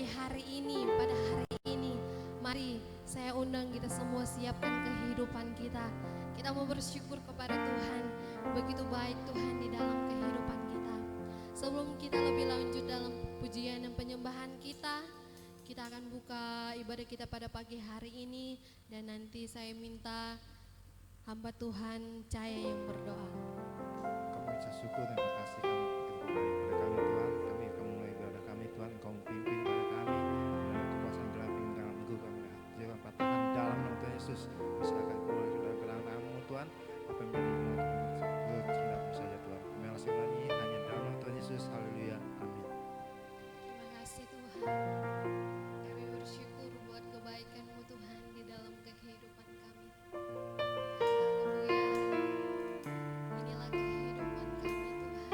pagi hari ini, pada hari ini, mari saya undang kita semua siapkan kehidupan kita. Kita mau bersyukur kepada Tuhan, begitu baik Tuhan di dalam kehidupan kita. Sebelum kita lebih lanjut dalam pujian dan penyembahan kita akan buka ibadah kita pada pagi hari ini. Dan nanti saya minta hamba Tuhan Cahaya yang berdoa. Kami ucap syukur, terima kasih kamu begitu baik pada kami Tuhan. Kami akan mulai ibadah kami Tuhan, Kau pimpin pada kami melalui kekuasaan dalam pimpinan Engkau. Kami jangan patahkan dalam nama Tuhan Yesus. Misalkan keluar dalam kedalam Tuhan, apa yang menjadi bertindak saja Tuhan. Kami akan nyanyi hanya dalam nama Tuhan Yesus. Haleluya, amin. Terima kasih Tuhan. Kami bersyukur buat kebaikan-Mu Tuhan di dalam kehidupan kami. Haleluya. Inilah kehidupan kami Tuhan.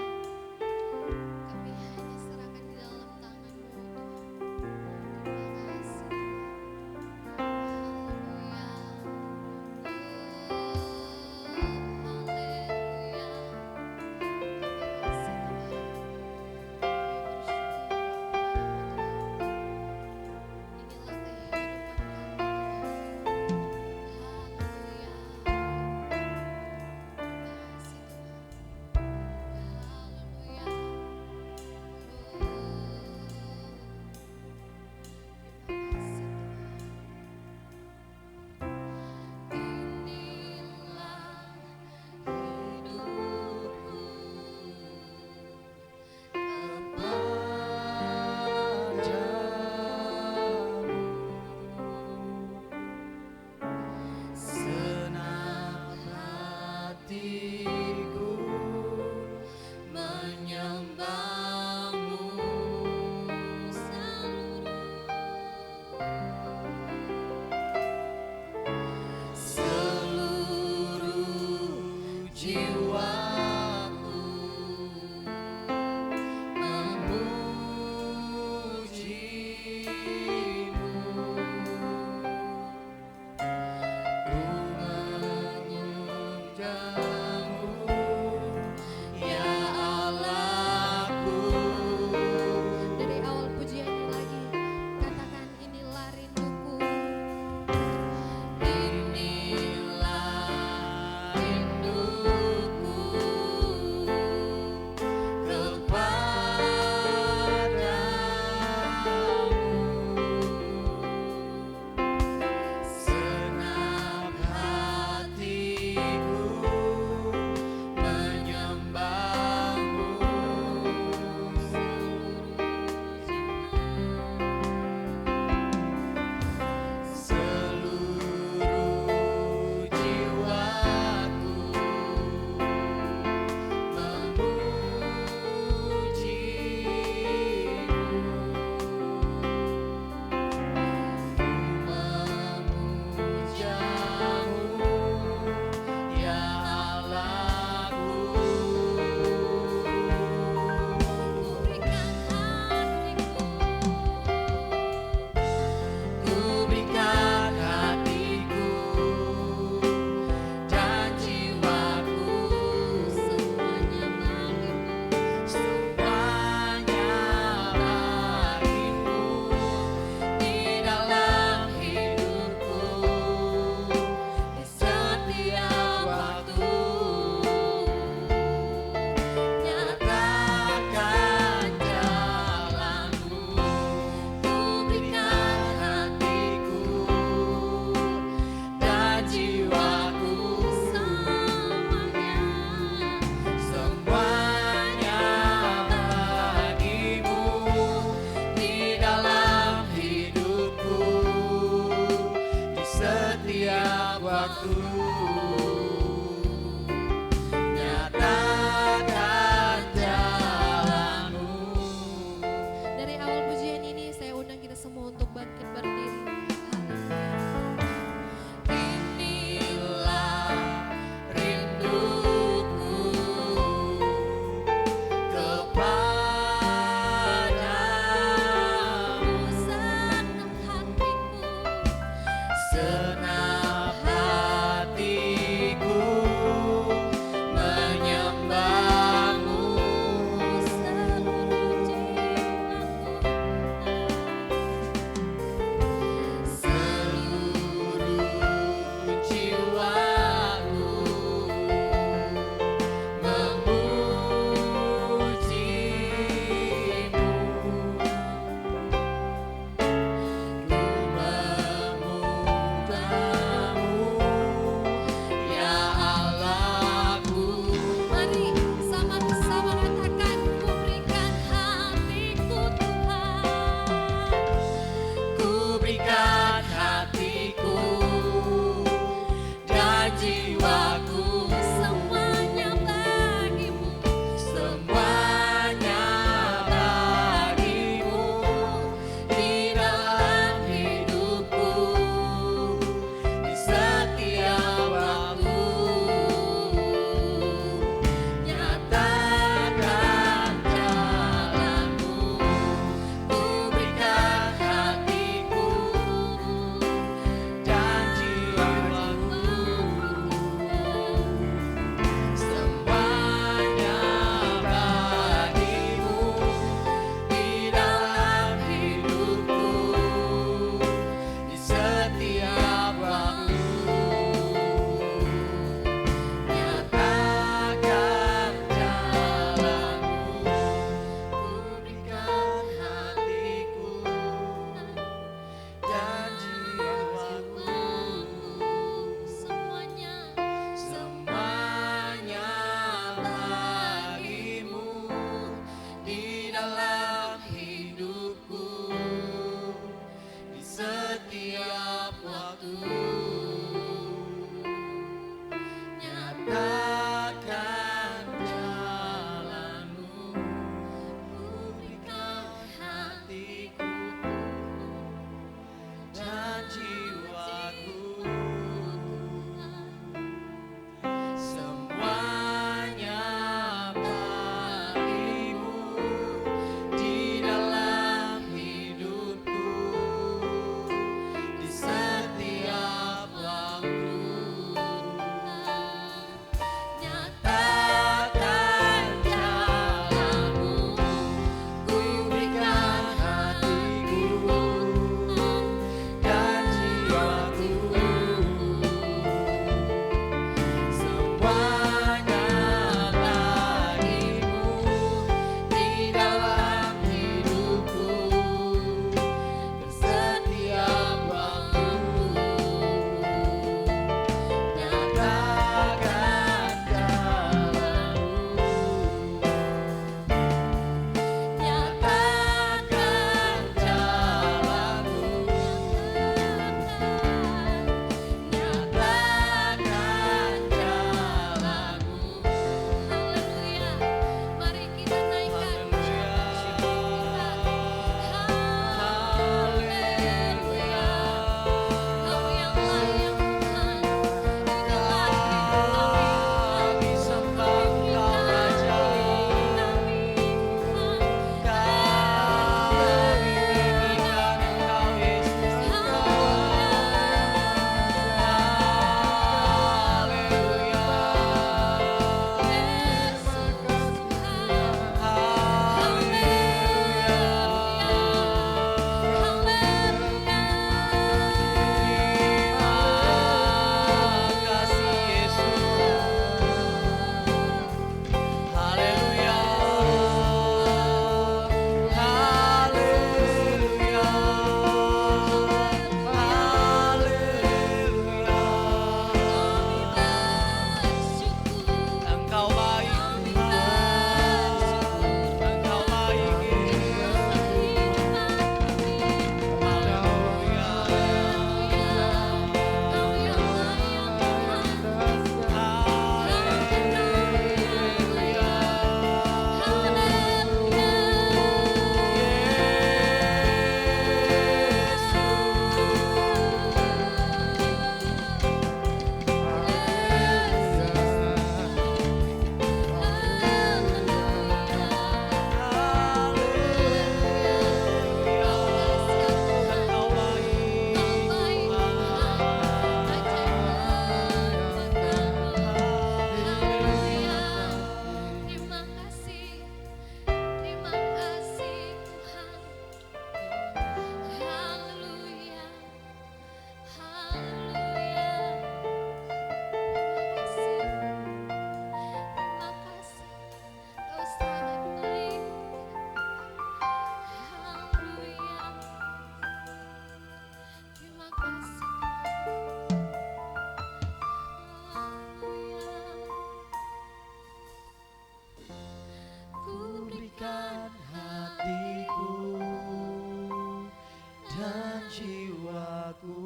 jiwaku.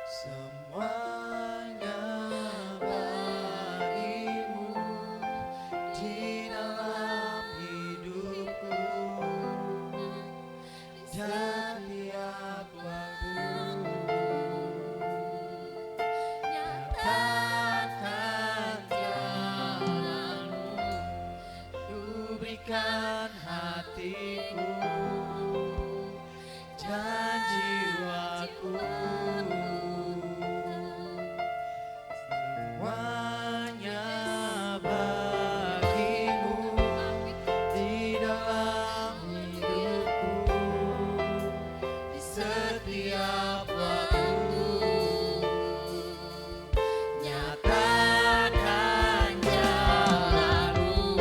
Semuanya bagimu di dalam hidupku. Setiap waktu nyatakan jalanmu, ku berikan hatiku dan jiwaku. Semuanya bagimu di dalam hidupku. Di setiap waktu nyatakan jalanmu,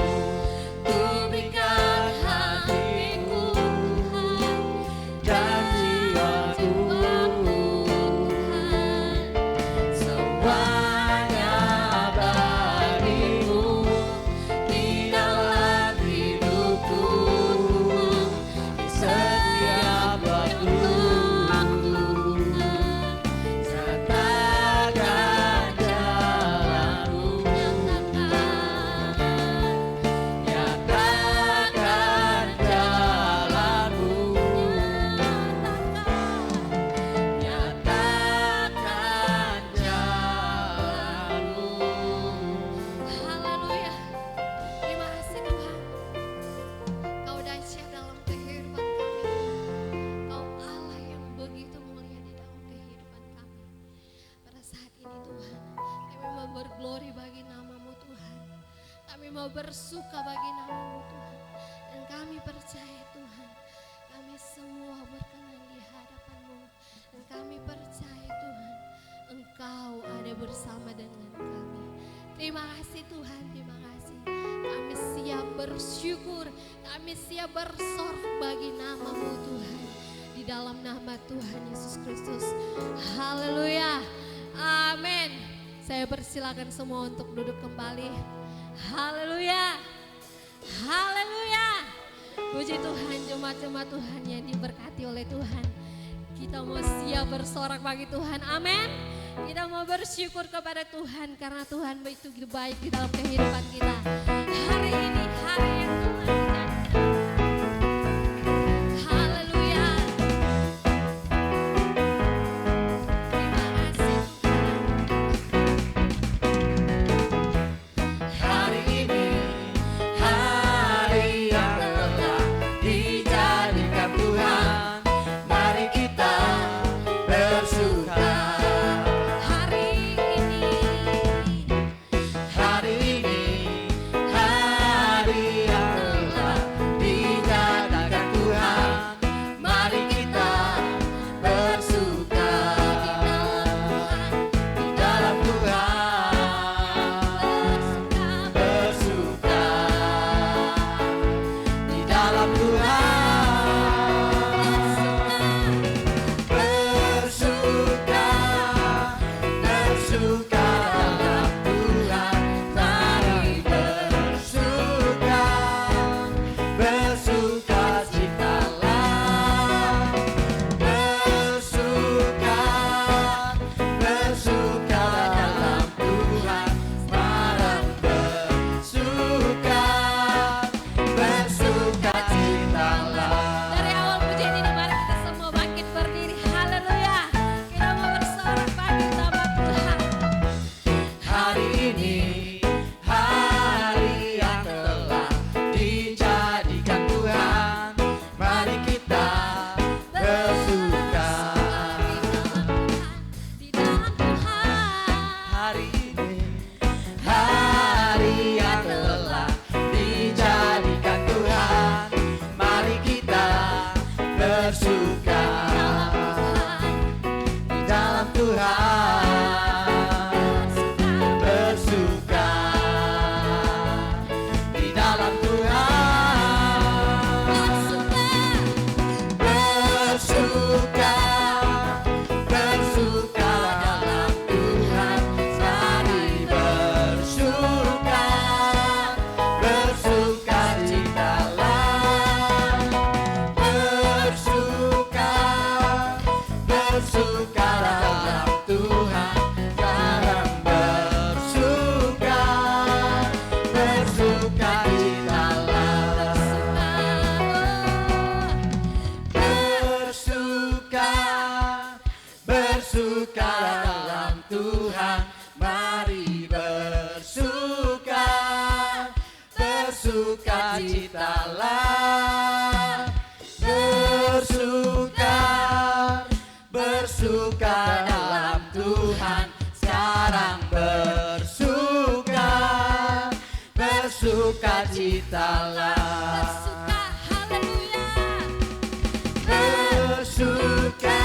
ku berikan hatiku dan jiwaku. Semuanya bagimu di dalam hidupku. Di setiap waktu nyatakan jalanmu, nyatakan jalanmu, nyatakan jalanmu. Haleluya. Terima kasih Tuhan. Kau dahsyat dalam kehidupan kami. Kau Allah yang begitu mulia di dalam kehidupan kami. Pada saat ini Tuhan, kami mau berglori bagi nama-Mu Tuhan. Kami mau bersuka bagi nama-Mu Tuhan. Dan kami percaya Tuhan, kami semua berkenan di hadapan-Mu. Dan kami percaya Tuhan, Engkau ada bersama dengan kami. Terima kasih Tuhan, terima kasih. Kami siap bersyukur, kami siap bersorak bagi nama-Mu Tuhan. Di dalam nama Tuhan Yesus Kristus. Haleluya. Amin. Saya persilakan semua untuk duduk kembali. Haleluya. Haleluya. Puji Tuhan, jemaat-jemaat Tuhan yang diberkati oleh Tuhan. Kita mau siap bersorak bagi Tuhan. Amin. Kita mau bersyukur kepada Tuhan karena Tuhan begitu baik di dalam kehidupan kita. Hari ini hari yang Tuhan jadikan. Haleluya. Terima kasih Hari ini hari yang telah dijadikan Tuhan, mari kita bersuka. hari ini. Hari ini hari yang telah dijadikan Tuhan, mari kita bersuka di dalam Tuhan. Bersuka di dalam Tuhan. Bersuka, bersuka dalam Tuhan. Mari bersuka, bersuka citalah. Bersuka, bersuka dalam Tuhan. Malam bersuka, bersuka citalah. Dari awal pujian ini mari kita semua bangkit berdiri. Haleluya. Kita mau bersorak bagi nama Tuhan. Hari ini hari yang telah dijadikan Tuhan, mari kita bersuka. Di dalam Tuhan. Hari ini hari yang telah dijadikan Tuhan, mari kita bersuka di dalam Tuhan. Bersuka di dalam Tuhan. Bersuka, bersuka dalam Tuhan. Mari bersuka, bersuka citalah. Bersuka, bersuka dalam Tuhan, mari bersuka, bersukacitalah, bersuka, bersuka dalam Tuhan, sekarang bersuka, bersukacitalah. Bersuka, haleluya. Bersuka,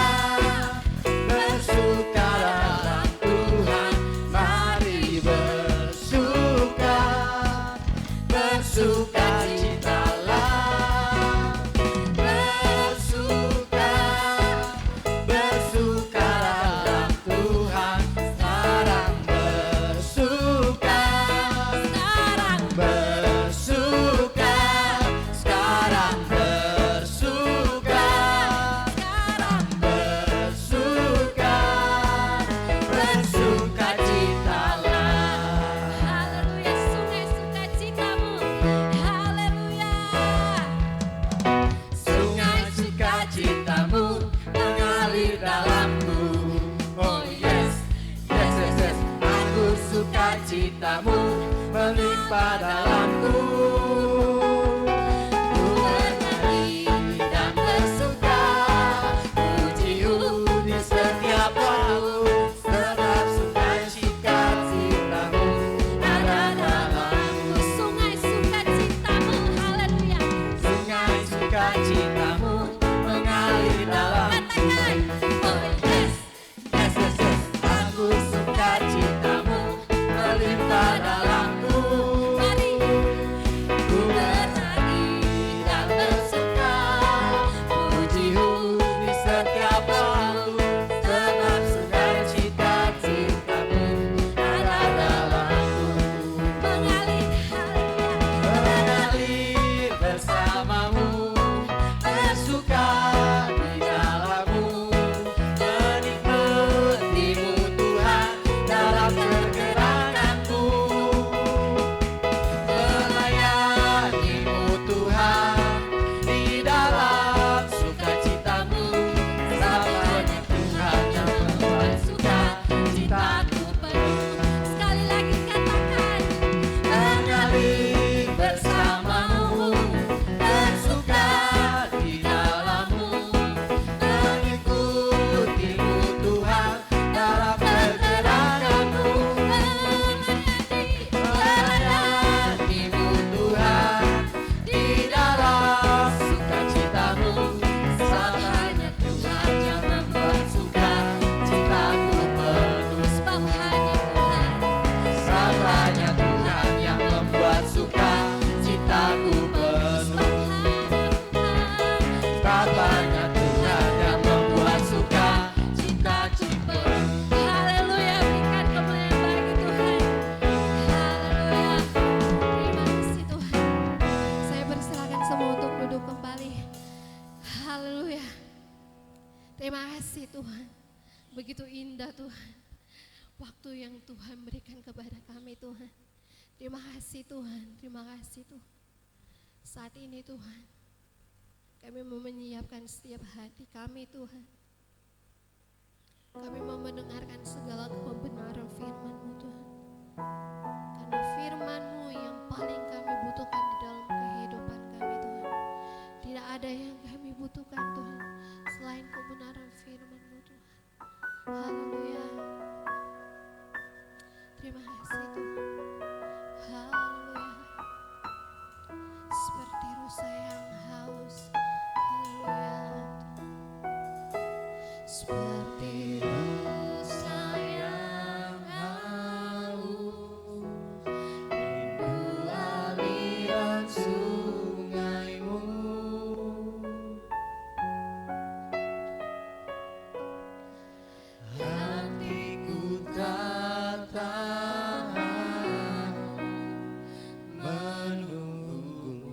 bersuka dalam Tuhan, mari bersuka, bersukacitalah, bersuka, bersuka dalam Tuhan, sekarang bersuka, Sekarang bersuka, sekarang bersuka, sekarang bersuka, bersukacitalah. haleluya, sungai sukacitamu. Haleluya. Sungai sukacitamu mengalir dalamku. Oh yes, yes, yes, yes. Aku sukacitamu melimpah dalamku. Ku bernyanyi dan bersuka, pujimu di setiap waktu, sebab sukacitamu ada dalamku. Sungai sukacitamu. Haleluya. Sungai sukacitamu mengalir dalamku. Katakan, oh yes. Yes, yes, yes. Aku sukacitamu melimpah dalamku. Mari Ku bernyanyi dan bersuka, pujimu di setiap waktu, sebab sukacitamu ada dalamku. mengalir. Haleluya. Mengalir bersamamu, bersuka di dalammu, menikmatimu Tuhan dalam pergerakanku, melayanimu Tuhan di dalam sukacitamu, sabanya Tuhan yang membuat sukacitaku. Penuh. Sekali lagi katakan, Mengalir bersamamu, bersuka di dalammu, mengikutimu Tuhan dalam pergerakanmu, melayanimu Tuhan di dalam sukacitamu, sabanya Tuhan yang membuat sukacitaku penuh. sebab hanya Tuhan. Sabanya Tuhan yang membuat sukacitaku penuh. Sabanya Tuhan yang membuat sukacitaku penuh. Haleluya, berikan kemuliaan bagi Tuhan. Haleluya. Terima kasih Tuhan. Saya persilakan semua untuk duduk kembali. Haleluya. Terima kasih Tuhan. Begitu indah Tuhan. Waktu yang Tuhan berikan kepada kami Tuhan. Terima kasih Tuhan. Terima kasih Tuhan. Saat ini Tuhan, kami mau menyiapkan setiap hati kami Tuhan. Kami mau mendengarkan segala kebenaran firman-Mu Tuhan. Karena firman-Mu yang paling kami butuhkan di dalam kehidupan kami Tuhan. Tidak ada yang kami butuhkan Tuhan selain kebenaran firman-Mu Tuhan. Haleluya. Terima kasih Tuhan. Haleluya. Seperti rusa yang haus. Haleluya. Seperti rusa yang haus, Rindu aliran sungaimu. Hatiku tak tahan menunggumu.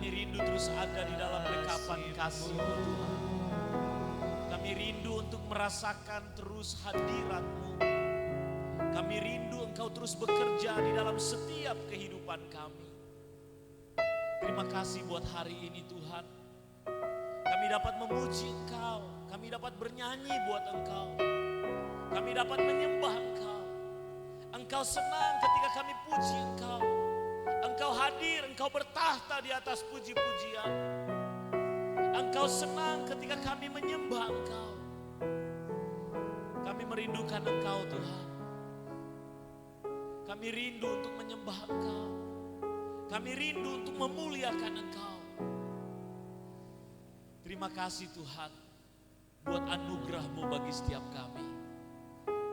Kami rindu terus ada di dalam dekapan kasih-Mu Tuhan. Kami rindu untuk merasakan terus hadirat-Mu. Kami rindu Engkau terus bekerja di dalam setiap kehidupan kami. Terima kasih buat hari ini Tuhan. Kami dapat memuji Engkau, kami dapat bernyanyi buat Engkau. Kami dapat menyembah Engkau. Engkau senang ketika kami puji Engkau. Engkau hadir, Engkau bertahta di atas puji-pujian. Engkau senang ketika kami menyembah Engkau. Kami merindukan Engkau Tuhan. Kami rindu untuk menyembah Engkau. Kami rindu untuk memuliakan Engkau. Terima kasih Tuhan buat anugerah-Mu bagi setiap kami.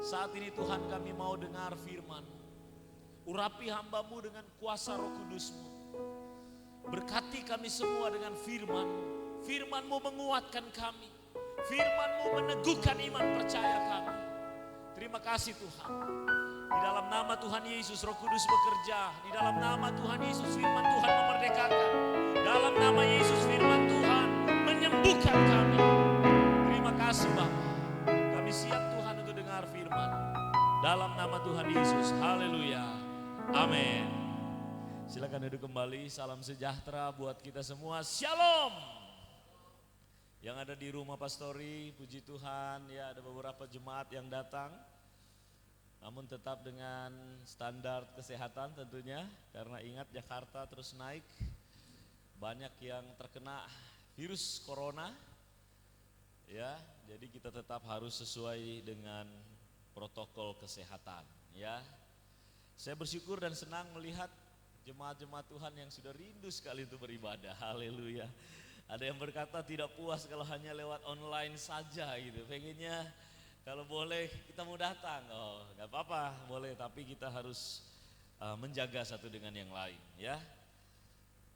Saat ini Tuhan kami mau dengar firman-Mu. Urapi hamba-Mu dengan kuasa Roh Kudus-Mu. Berkati kami semua dengan firman-Mu. Firman-Mu menguatkan kami. Firman-Mu meneguhkan iman percaya kami. Terima kasih Tuhan. Di dalam nama Tuhan Yesus Roh Kudus bekerja. Di dalam nama Tuhan Yesus firman Tuhan memerdekakan. Dalam nama Yesus firman Tuhan menyembuhkan kami. Terima kasih Bapa. Kami siap Tuhan untuk dengar firman. Dalam nama Tuhan Yesus. Haleluya. Amin. Silakan duduk kembali. Salam sejahtera buat kita semua. Shalom. Yang ada di rumah pastori, puji Tuhan ya, ada beberapa jemaat yang datang. Namun tetap dengan standar kesehatan tentunya, karena ingat Jakarta terus naik, banyak yang terkena virus corona, ya. Jadi kita tetap harus sesuai dengan protokol kesehatan, ya. Saya bersyukur dan senang melihat jemaat-jemaat Tuhan yang sudah rindu sekali untuk beribadah, haleluya. Ada yang berkata tidak puas kalau hanya lewat online saja gitu, pengennya kalau boleh kita mau datang, oh gak apa-apa boleh, tapi kita harus menjaga satu dengan yang lain ya.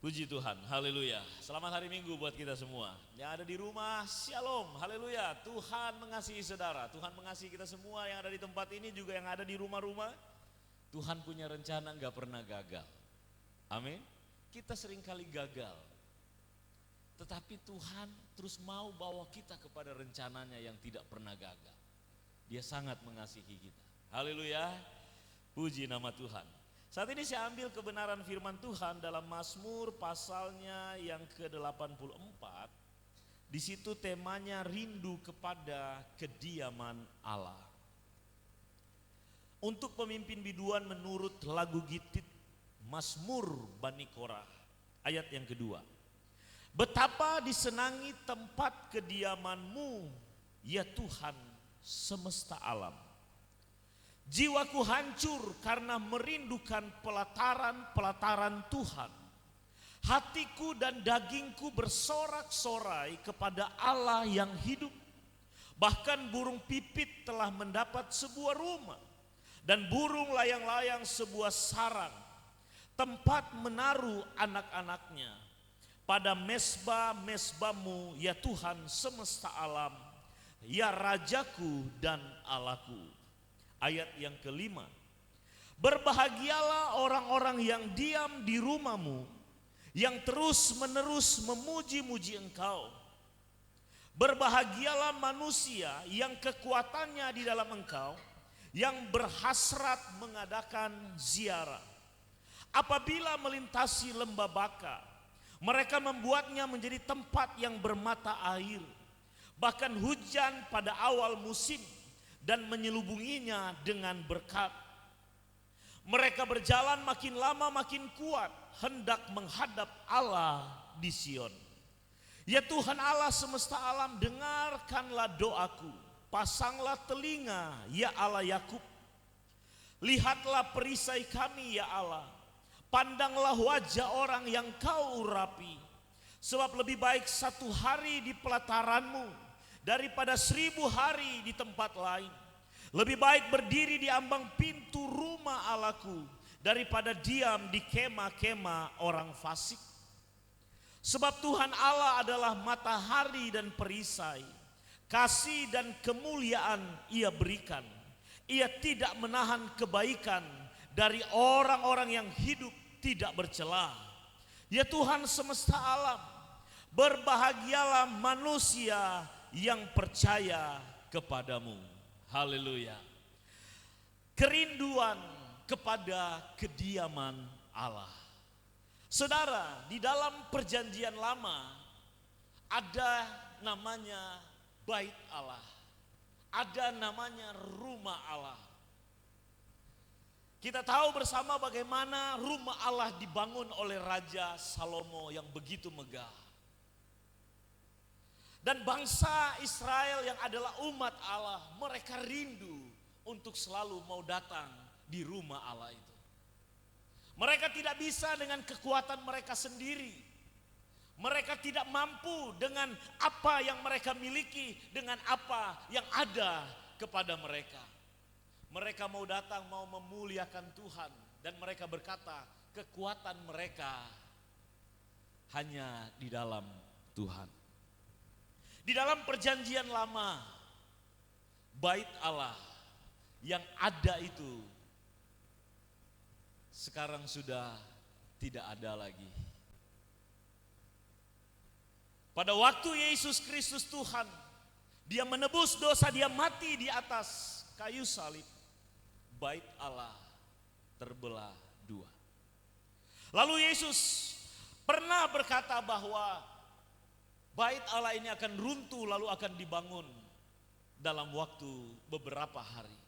Puji Tuhan, haleluya. Selamat hari Minggu buat kita semua. Yang ada di rumah, shalom, haleluya. Tuhan mengasihi saudara, Tuhan mengasihi kita semua yang ada di tempat ini, juga yang ada di rumah-rumah. Tuhan punya rencana gak pernah gagal. Amin. Kita seringkali gagal, tetapi Tuhan terus mau bawa kita kepada rencananya yang tidak pernah gagal. Dia sangat mengasihi kita. Haleluya. Puji nama Tuhan. Saat ini saya ambil kebenaran firman Tuhan dalam Mazmur pasalnya yang ke-84. Di situ temanya rindu kepada kediaman Allah. Untuk pemimpin biduan menurut lagu Gitit Mazmur Bani Korah ayat yang kedua. Betapa disenangi tempat kediaman-Mu ya Tuhan semesta alam. Jiwaku hancur karena merindukan pelataran-pelataran Tuhan. Hatiku dan dagingku bersorak-sorai kepada Allah yang hidup. Bahkan burung pipit telah mendapat sebuah rumah, dan burung layang-layang sebuah sarang, tempat menaruh anak-anaknya. Pada mesbah-mesbah-Mu ya Tuhan semesta alam, ya Rajaku dan Allahku. Ayat yang kelima. Berbahagialah orang-orang yang diam di rumah-Mu, yang terus-menerus memuji-muji Engkau. Berbahagialah manusia yang kekuatannya di dalam Engkau, yang berhasrat mengadakan ziarah. Apabila melintasi lembah Baka, mereka membuatnya menjadi tempat yang bermata air. Bahkan hujan pada awal musim, dan menyelubunginya dengan berkat. Mereka berjalan makin lama makin kuat, hendak menghadap Allah di Sion. Ya Tuhan Allah semesta alam, dengarkanlah doaku. Pasanglah telinga ya Allah Yakub. Lihatlah perisai kami ya Allah. Pandanglah wajah orang yang Kau urapi. Sebab lebih baik 1 hari di pelataran-Mu daripada 1000 hari di tempat lain. Lebih baik berdiri di ambang pintu rumah Allahku daripada diam di kemah-kemah orang fasik. Sebab Tuhan Allah adalah matahari dan perisai. Kasih dan kemuliaan Ia berikan. Ia tidak menahan kebaikan dari orang-orang yang hidup tidak bercela. Ya Tuhan semesta alam, berbahagialah manusia yang percaya kepadamu. Haleluya. Kerinduan kepada kediaman Allah. Saudara, di dalam perjanjian lama ada namanya bait Allah. Ada namanya rumah Allah. Kita tahu bersama bagaimana rumah Allah dibangun oleh Raja Salomo yang begitu megah. Dan bangsa Israel yang adalah umat Allah, mereka rindu untuk selalu mau datang di rumah Allah itu. Mereka tidak bisa dengan kekuatan mereka sendiri. Mereka tidak mampu dengan apa yang mereka miliki, dengan apa yang ada kepada mereka. Mereka mau datang, mau memuliakan Tuhan. Dan mereka berkata, kekuatan mereka hanya di dalam Tuhan. Di dalam perjanjian lama, bait Allah yang ada itu sekarang sudah tidak ada lagi. Pada waktu Yesus Kristus Tuhan, Dia menebus dosa, Dia mati di atas kayu salib, bait Allah terbelah dua. Lalu Yesus pernah berkata bahwa bait Allah ini akan runtuh lalu akan dibangun dalam waktu beberapa hari.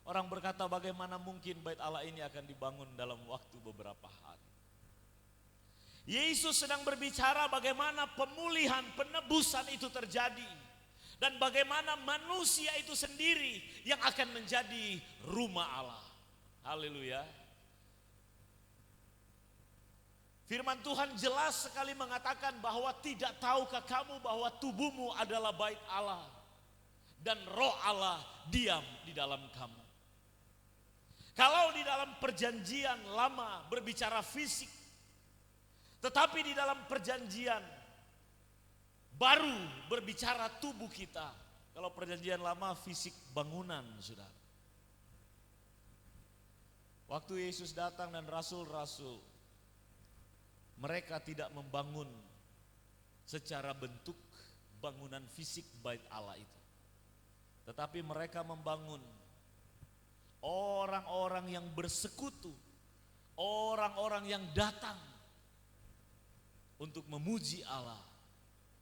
Orang berkata, bagaimana mungkin bait Allah ini akan dibangun dalam waktu beberapa hari. Yesus sedang berbicara bagaimana pemulihan, penebusan itu terjadi. Dan bagaimana manusia itu sendiri yang akan menjadi rumah Allah. Haleluya. Firman Tuhan jelas sekali mengatakan bahwa tidak tahukah kamu bahwa tubuhmu adalah bait Allah dan roh Allah diam di dalam kamu. Kalau di dalam perjanjian lama berbicara fisik, tetapi di dalam perjanjian baru berbicara tubuh kita. Kalau perjanjian lama fisik bangunan, saudara. Waktu Yesus datang dan rasul-rasul, mereka tidak membangun secara bentuk bangunan fisik bait Allah itu. Tetapi mereka membangun orang-orang yang bersekutu, orang-orang yang datang untuk memuji Allah,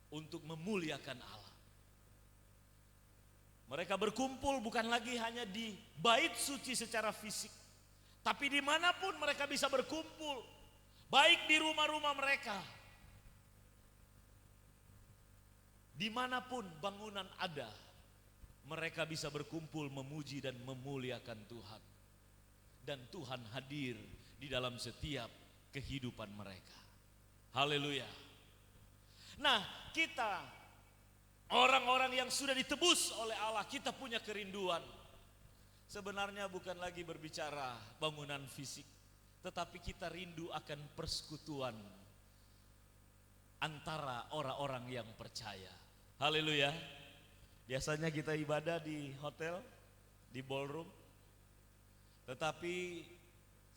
untuk memuliakan Allah. Mereka berkumpul bukan lagi hanya di bait suci secara fisik, tapi dimanapun mereka bisa berkumpul, baik di rumah-rumah mereka, dimanapun bangunan ada, mereka bisa berkumpul memuji dan memuliakan Tuhan. Dan Tuhan hadir di dalam setiap kehidupan mereka. Haleluya. Nah, kita orang-orang yang sudah ditebus oleh Allah, kita punya kerinduan. Sebenarnya bukan lagi berbicara bangunan fisik, tetapi kita rindu akan persekutuan antara orang-orang yang percaya. Haleluya. Biasanya kita ibadah di hotel, di ballroom. Tetapi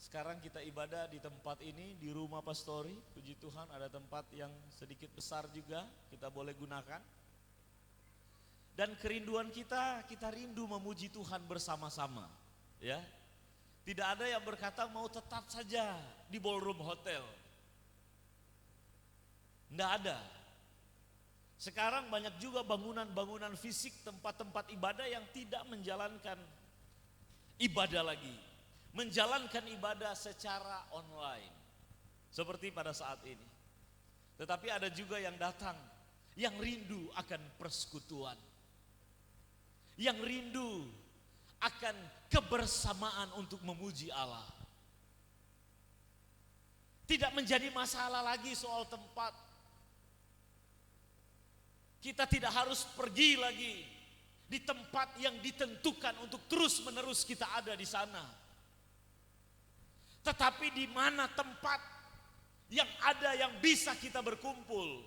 sekarang kita ibadah di tempat ini, di rumah pastori. Puji Tuhan ada tempat yang sedikit besar juga, kita boleh gunakan. Dan kerinduan kita rindu memuji Tuhan bersama-sama. Ya. Tidak ada yang berkata mau tetap saja di ballroom hotel. Tidak ada. Sekarang banyak juga bangunan-bangunan fisik, tempat-tempat ibadah yang tidak menjalankan ibadah lagi. Menjalankan ibadah secara online. Seperti pada saat ini. Tetapi ada juga yang datang, yang rindu akan persekutuan. Yang rindu akan kebersamaan untuk memuji Allah. Tidak menjadi masalah lagi soal tempat. Kita tidak harus pergi lagi di tempat yang ditentukan untuk terus-menerus kita ada di sana. Tetapi di mana tempat yang ada yang bisa kita berkumpul,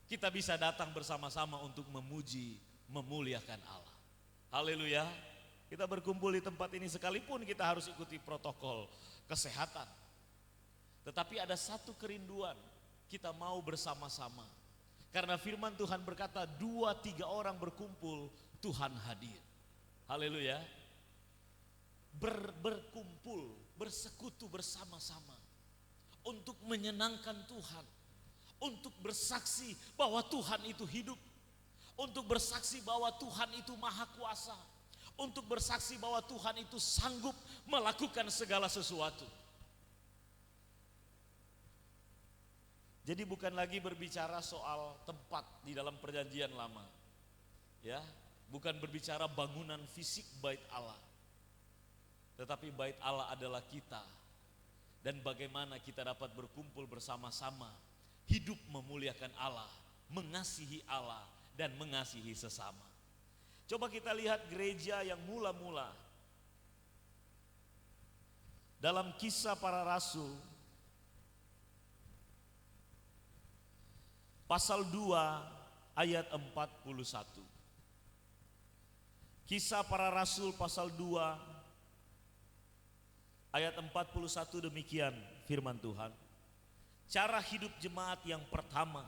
kita bisa datang bersama-sama untuk memuji, memuliakan Allah. Haleluya. Kita berkumpul di tempat ini sekalipun kita harus ikuti protokol kesehatan. Tetapi ada satu kerinduan, kita mau bersama-sama. Karena firman Tuhan berkata 2-3 orang berkumpul, Tuhan hadir. Haleluya. Berkumpul, bersekutu bersama-sama untuk menyenangkan Tuhan, untuk bersaksi bahwa Tuhan itu hidup, untuk bersaksi bahwa Tuhan itu maha kuasa, untuk bersaksi bahwa Tuhan itu sanggup melakukan segala sesuatu. Jadi bukan lagi berbicara soal tempat di dalam perjanjian lama, ya, bukan berbicara bangunan fisik bait Allah, tetapi bait Allah adalah kita, dan bagaimana kita dapat berkumpul bersama-sama, hidup memuliakan Allah, mengasihi Allah, dan mengasihi sesama. Coba kita lihat gereja yang mula-mula dalam Kisah Para Rasul pasal 2 ayat 41. Kisah Para Rasul pasal 2 ayat 41 demikian firman Tuhan. Cara hidup jemaat yang pertama,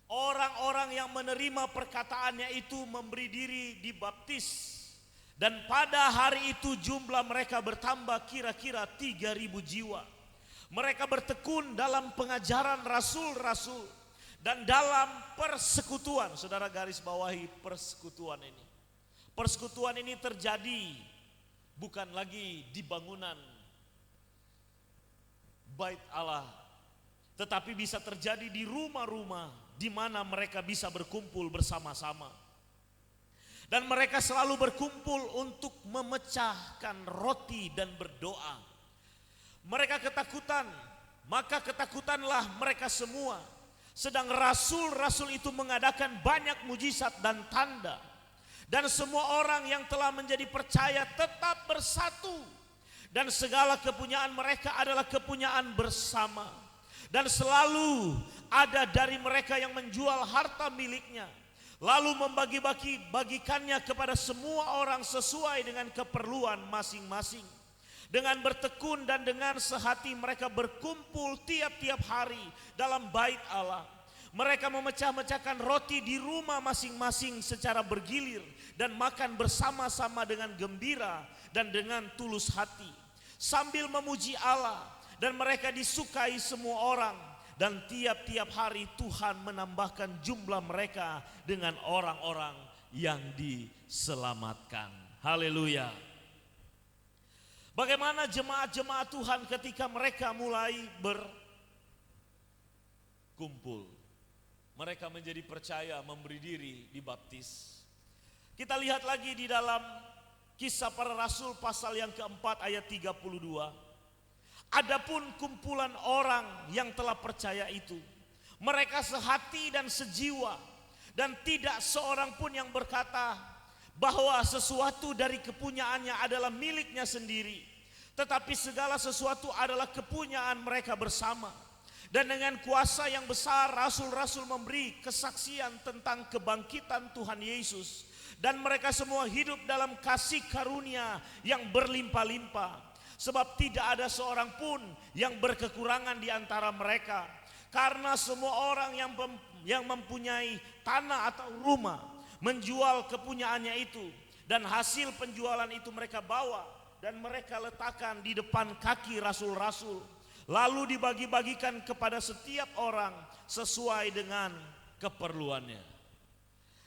orang-orang yang menerima perkataannya itu memberi diri dibaptis. Dan pada hari itu jumlah mereka bertambah kira-kira 3.000 jiwa. Mereka bertekun dalam pengajaran rasul-rasul dan dalam persekutuan. Saudara garis bawahi persekutuan ini. Persekutuan ini terjadi bukan lagi di bangunan bait Allah, tetapi bisa terjadi di rumah-rumah di mana mereka bisa berkumpul bersama-sama. Dan mereka selalu berkumpul untuk memecahkan roti dan berdoa. Mereka ketakutan, maka ketakutanlah mereka semua. Sedang rasul-rasul itu mengadakan banyak mujizat dan tanda. Dan semua orang yang telah menjadi percaya tetap bersatu. Dan segala kepunyaan mereka adalah kepunyaan bersama. Dan selalu ada dari mereka yang menjual harta miliknya, lalu membagi-bagikannya kepada semua orang sesuai dengan keperluan masing-masing. Dengan bertekun dan dengan sehati mereka berkumpul tiap-tiap hari dalam bait Allah. Mereka memecah-mecahkan roti di rumah masing-masing secara bergilir dan makan bersama-sama dengan gembira dan dengan tulus hati, sambil memuji Allah, dan mereka disukai semua orang. Dan tiap-tiap hari Tuhan menambahkan jumlah mereka dengan orang-orang yang diselamatkan. Haleluya. Bagaimana jemaat-jemaat Tuhan ketika mereka mulai berkumpul? Mereka menjadi percaya, memberi diri, dibaptis. Kita lihat lagi di dalam Kisah Para Rasul pasal yang keempat ayat 32. Adapun kumpulan orang yang telah percaya itu, mereka sehati dan sejiwa, dan tidak seorang pun yang berkata bahwa sesuatu dari kepunyaannya adalah miliknya sendiri, tetapi segala sesuatu adalah kepunyaan mereka bersama. Dan dengan kuasa yang besar rasul-rasul memberi kesaksian tentang kebangkitan Tuhan Yesus, dan mereka semua hidup dalam kasih karunia yang berlimpah-limpah. Sebab tidak ada seorang pun yang berkekurangan di antara mereka, karena semua orang yang mempunyai tanah atau rumah menjual kepunyaannya itu, dan hasil penjualan itu mereka bawa dan mereka letakkan di depan kaki rasul-rasul, lalu dibagi-bagikan kepada setiap orang sesuai dengan keperluannya.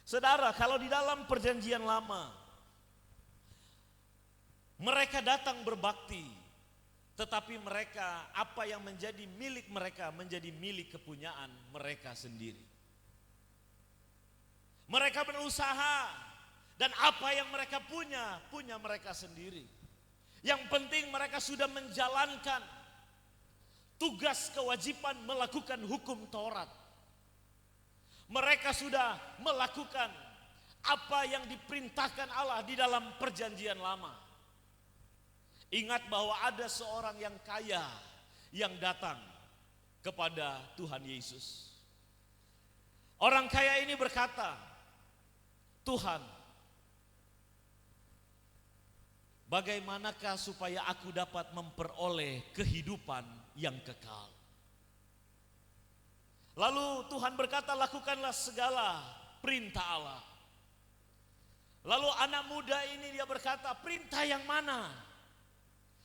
Saudara, kalau di dalam perjanjian lama mereka datang berbakti, tetapi mereka, apa yang menjadi milik mereka menjadi milik kepunyaan mereka sendiri. Mereka berusaha, dan apa yang mereka punya mereka sendiri. Yang penting mereka sudah menjalankan tugas kewajiban melakukan hukum Taurat. Mereka sudah melakukan apa yang diperintahkan Allah di dalam perjanjian lama. Ingat bahwa ada seorang yang kaya yang datang kepada Tuhan Yesus. Orang kaya ini berkata, Tuhan, bagaimanakah supaya aku dapat memperoleh kehidupan yang kekal. Lalu Tuhan berkata, lakukanlah segala perintah Allah. Lalu anak muda ini dia berkata, perintah yang mana?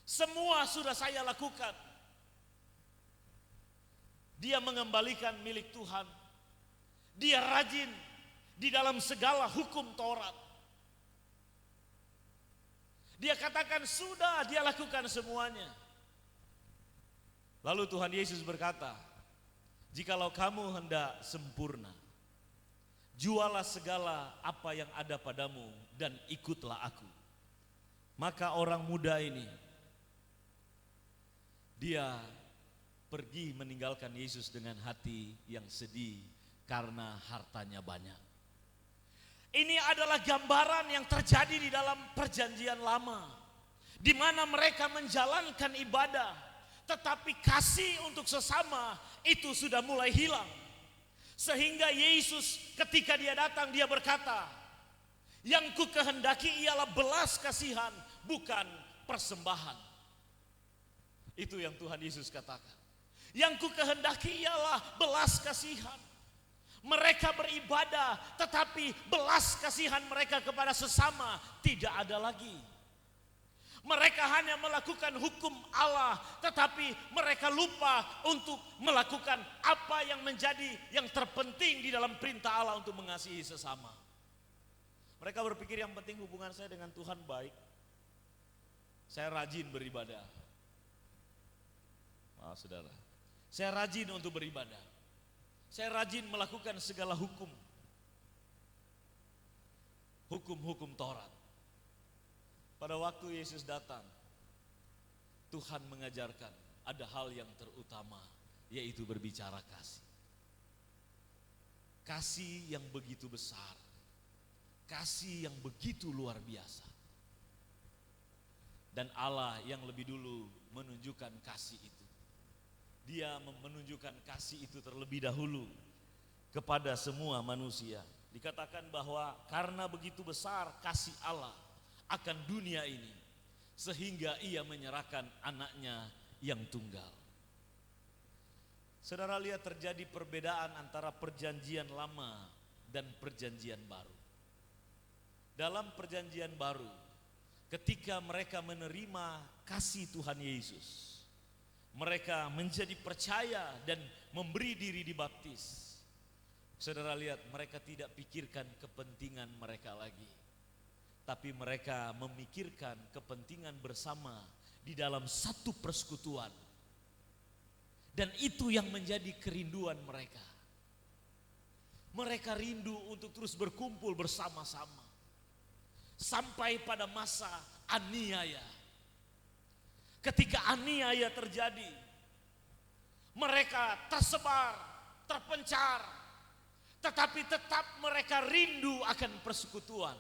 Semua sudah saya lakukan. Dia mengembalikan milik Tuhan. Dia rajin di dalam segala hukum Taurat. Dia katakan sudah dia lakukan semuanya. Lalu Tuhan Yesus berkata, jikalau kamu hendak sempurna, jualah segala apa yang ada padamu dan ikutlah aku. Maka orang muda ini, dia pergi meninggalkan Yesus dengan hati yang sedih karena hartanya banyak. Ini adalah gambaran yang terjadi di dalam perjanjian lama, di mana mereka menjalankan ibadah, tetapi kasih untuk sesama itu sudah mulai hilang. Sehingga Yesus ketika dia datang, dia berkata, yang ku kehendaki ialah belas kasihan, bukan persembahan. Itu yang Tuhan Yesus katakan. Yang ku kehendaki ialah belas kasihan. Mereka beribadah, tetapi belas kasihan mereka kepada sesama tidak ada lagi. Mereka hanya melakukan hukum Allah, tetapi mereka lupa untuk melakukan apa yang menjadi yang terpenting di dalam perintah Allah untuk mengasihi sesama. Mereka berpikir yang penting hubungan saya dengan Tuhan baik. Saya rajin beribadah. Maaf saudara, saya rajin untuk beribadah. Saya rajin melakukan segala hukum. Hukum-hukum Taurat. Pada waktu Yesus datang, Tuhan mengajarkan ada hal yang terutama, yaitu berbicara kasih. Kasih yang begitu besar. Kasih yang begitu luar biasa. Dan Allah yang lebih dulu menunjukkan kasih itu. Dia menunjukkan kasih itu terlebih dahulu kepada semua manusia. Dikatakan bahwa karena begitu besar kasih Allah akan dunia ini, sehingga ia menyerahkan anaknya yang tunggal. Saudara lihat terjadi perbedaan antara perjanjian lama dan perjanjian baru. Dalam perjanjian baru, ketika mereka menerima kasih Tuhan Yesus, mereka menjadi percaya dan memberi diri dibaptis. Saudara lihat, mereka tidak pikirkan kepentingan mereka lagi, tapi mereka memikirkan kepentingan bersama di dalam satu persekutuan. Dan itu yang menjadi kerinduan mereka. Mereka rindu untuk terus berkumpul bersama-sama sampai pada masa aniaya. Ketika aniaya terjadi, mereka tersebar, terpencar, tetapi tetap mereka rindu akan persekutuan.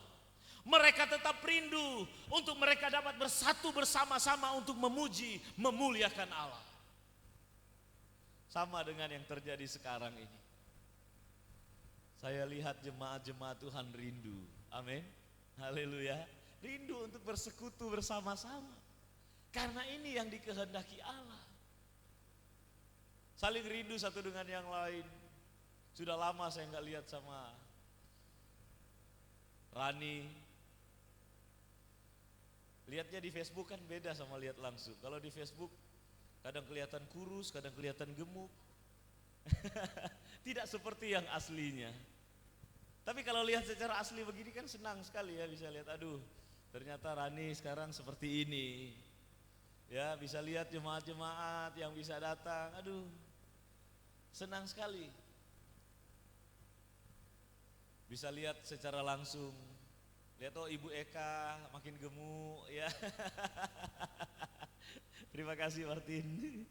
Mereka tetap rindu untuk mereka dapat bersatu bersama-sama untuk memuji, memuliakan Allah. Sama dengan yang terjadi sekarang ini. Saya lihat jemaat-jemaat Tuhan rindu, amin, haleluya, rindu untuk bersekutu bersama-sama. Karena ini yang dikehendaki Allah. Saling rindu satu dengan yang lain. Sudah lama saya nggak lihat sama Rani. Lihatnya di Facebook kan beda sama lihat langsung. Kalau di Facebook kadang kelihatan kurus, kadang kelihatan gemuk. Tidak seperti yang aslinya. Tapi kalau lihat secara asli begini kan senang sekali ya, bisa lihat, aduh ternyata Rani sekarang seperti ini. Ya, bisa lihat jemaat-jemaat yang bisa datang, aduh senang sekali. Bisa lihat secara langsung, lihat oh Ibu Eka makin gemuk ya. Terima kasih Martin.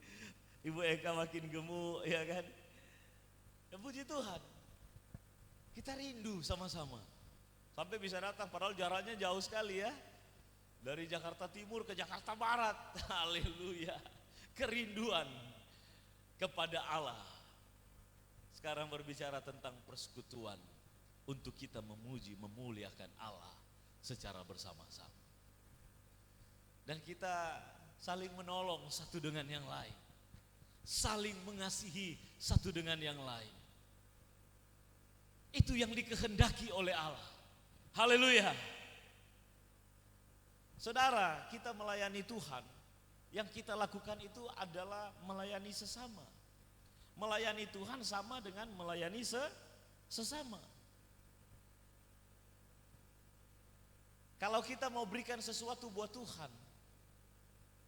Ibu Eka makin gemuk ya kan. Ya, puji Tuhan, kita rindu sama-sama. Sampai bisa datang, padahal jaraknya jauh sekali ya. Dari Jakarta Timur ke Jakarta Barat, haleluya. Kerinduan kepada Allah. Sekarang berbicara tentang persekutuan untuk kita memuji, memuliakan Allah secara bersama-sama. Dan kita saling menolong satu dengan yang lain. saling mengasihi satu dengan yang lain. Itu yang dikehendaki oleh Allah. Haleluya. Saudara, kita melayani Tuhan, yang kita lakukan itu adalah melayani sesama. Melayani Tuhan sama dengan melayani sesama. Kalau kita mau berikan sesuatu buat Tuhan,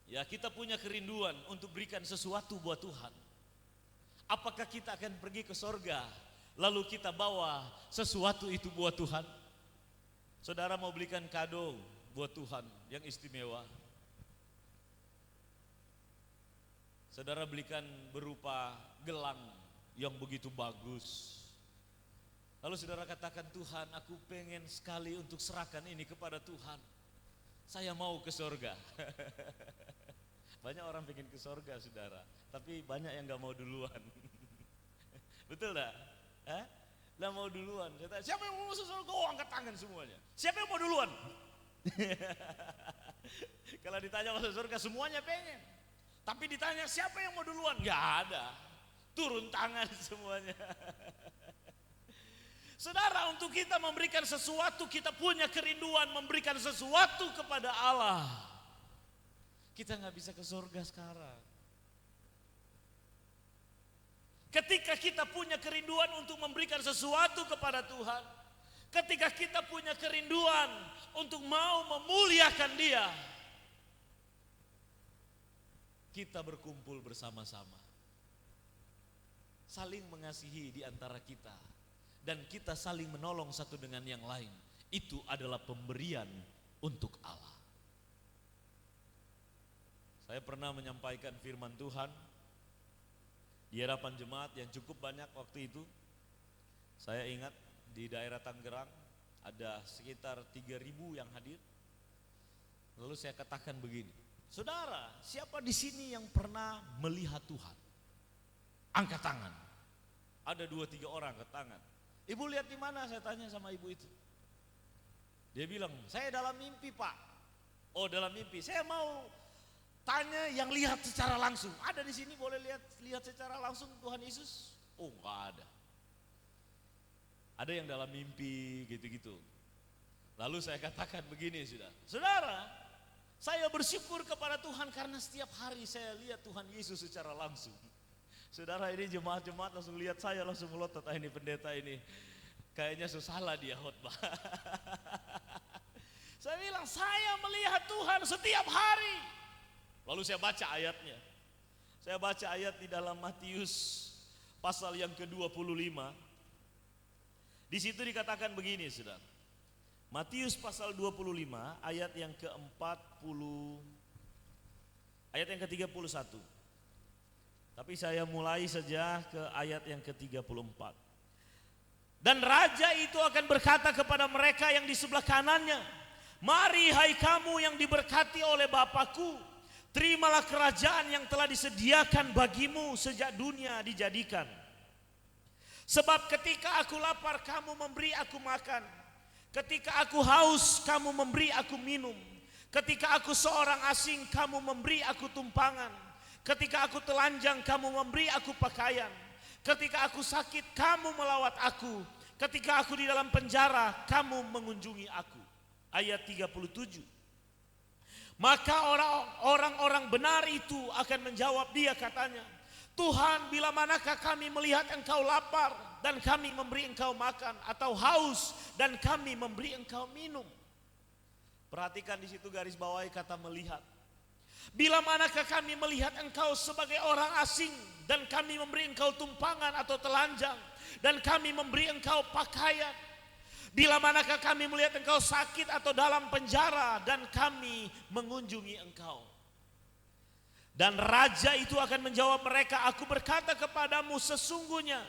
ya kita punya kerinduan untuk berikan sesuatu buat Tuhan. Apakah kita akan pergi ke sorga, lalu kita bawa sesuatu itu buat Tuhan? Saudara mau belikan kado buat Tuhan yang istimewa. Saudara belikan berupa gelang yang begitu bagus. Lalu saudara katakan, Tuhan, aku pengen sekali untuk serahkan ini kepada Tuhan. Saya mau ke sorga. Banyak orang pengen ke sorga, saudara. Tapi banyak yang gak mau duluan. Betul gak? Gak mau duluan. Siapa yang mau masuk sorga? Oh, angkat tangan semuanya. Siapa yang mau duluan? Kalau ditanya masuk surga semuanya pengen. Tapi ditanya siapa yang mau duluan? Gak ada. Turun tangan semuanya. Saudara, untuk kita memberikan sesuatu, kita punya kerinduan memberikan sesuatu kepada Allah. Kita gak bisa ke surga sekarang. Ketika kita punya kerinduan untuk memberikan sesuatu kepada Tuhan, ketika kita punya kerinduan untuk mau memuliakan Dia, kita berkumpul bersama-sama, saling mengasihi di antara kita, dan kita saling menolong satu dengan yang lain. Itu adalah pemberian untuk Allah. Saya pernah menyampaikan firman Tuhan di hadapan jemaat yang cukup banyak waktu itu. Saya ingat di daerah Tangerang ada sekitar 3.000 yang hadir. Lalu saya katakan begini, saudara, siapa di sini yang pernah melihat Tuhan? Angkat tangan. Ada 2-3 orang angkat tangan. Ibu lihat di mana? Saya tanya sama ibu itu. Dia bilang, saya dalam mimpi, Pak. Oh, dalam mimpi. Saya mau tanya yang lihat secara langsung. Ada di sini boleh lihat secara langsung Tuhan Yesus? Oh, enggak ada. Ada yang dalam mimpi gitu-gitu. Lalu saya katakan begini, saudara, saya bersyukur kepada Tuhan karena setiap hari saya lihat Tuhan Yesus secara langsung. Saudara, ini jemaat-jemaat langsung lihat saya, langsung melotot, ini pendeta ini kayaknya salah dia khotbah. Saya bilang, saya melihat Tuhan setiap hari. Lalu saya baca ayatnya. Saya baca ayat di dalam Matius pasal yang ke-25. Di situ dikatakan begini, saudara. Matius pasal 25 ayat yang ke-40, ayat yang ke-31. Tapi saya mulai saja ke ayat yang ke-34. Dan raja itu akan berkata kepada mereka yang di sebelah kanannya, mari hai kamu yang diberkati oleh Bapakku, terimalah kerajaan yang telah disediakan bagimu sejak dunia dijadikan. Sebab ketika aku lapar kamu memberi aku makan, ketika aku haus kamu memberi aku minum, ketika aku seorang asing kamu memberi aku tumpangan, ketika aku telanjang kamu memberi aku pakaian, ketika aku sakit kamu melawat aku, ketika aku di dalam penjara kamu mengunjungi aku. Ayat 37. Maka orang-orang benar itu akan menjawab dia, katanya, Tuhan, bila manakah kami melihat engkau lapar dan kami memberi engkau makan, atau haus dan kami memberi engkau minum? Perhatikan di situ garis bawahi kata melihat. Bila manakah kami melihat engkau sebagai orang asing dan kami memberi engkau tumpangan atau telanjang dan kami memberi engkau pakaian? Bila manakah kami melihat engkau sakit atau dalam penjara dan kami mengunjungi engkau? Dan raja itu akan menjawab mereka, aku berkata kepadamu, sesungguhnya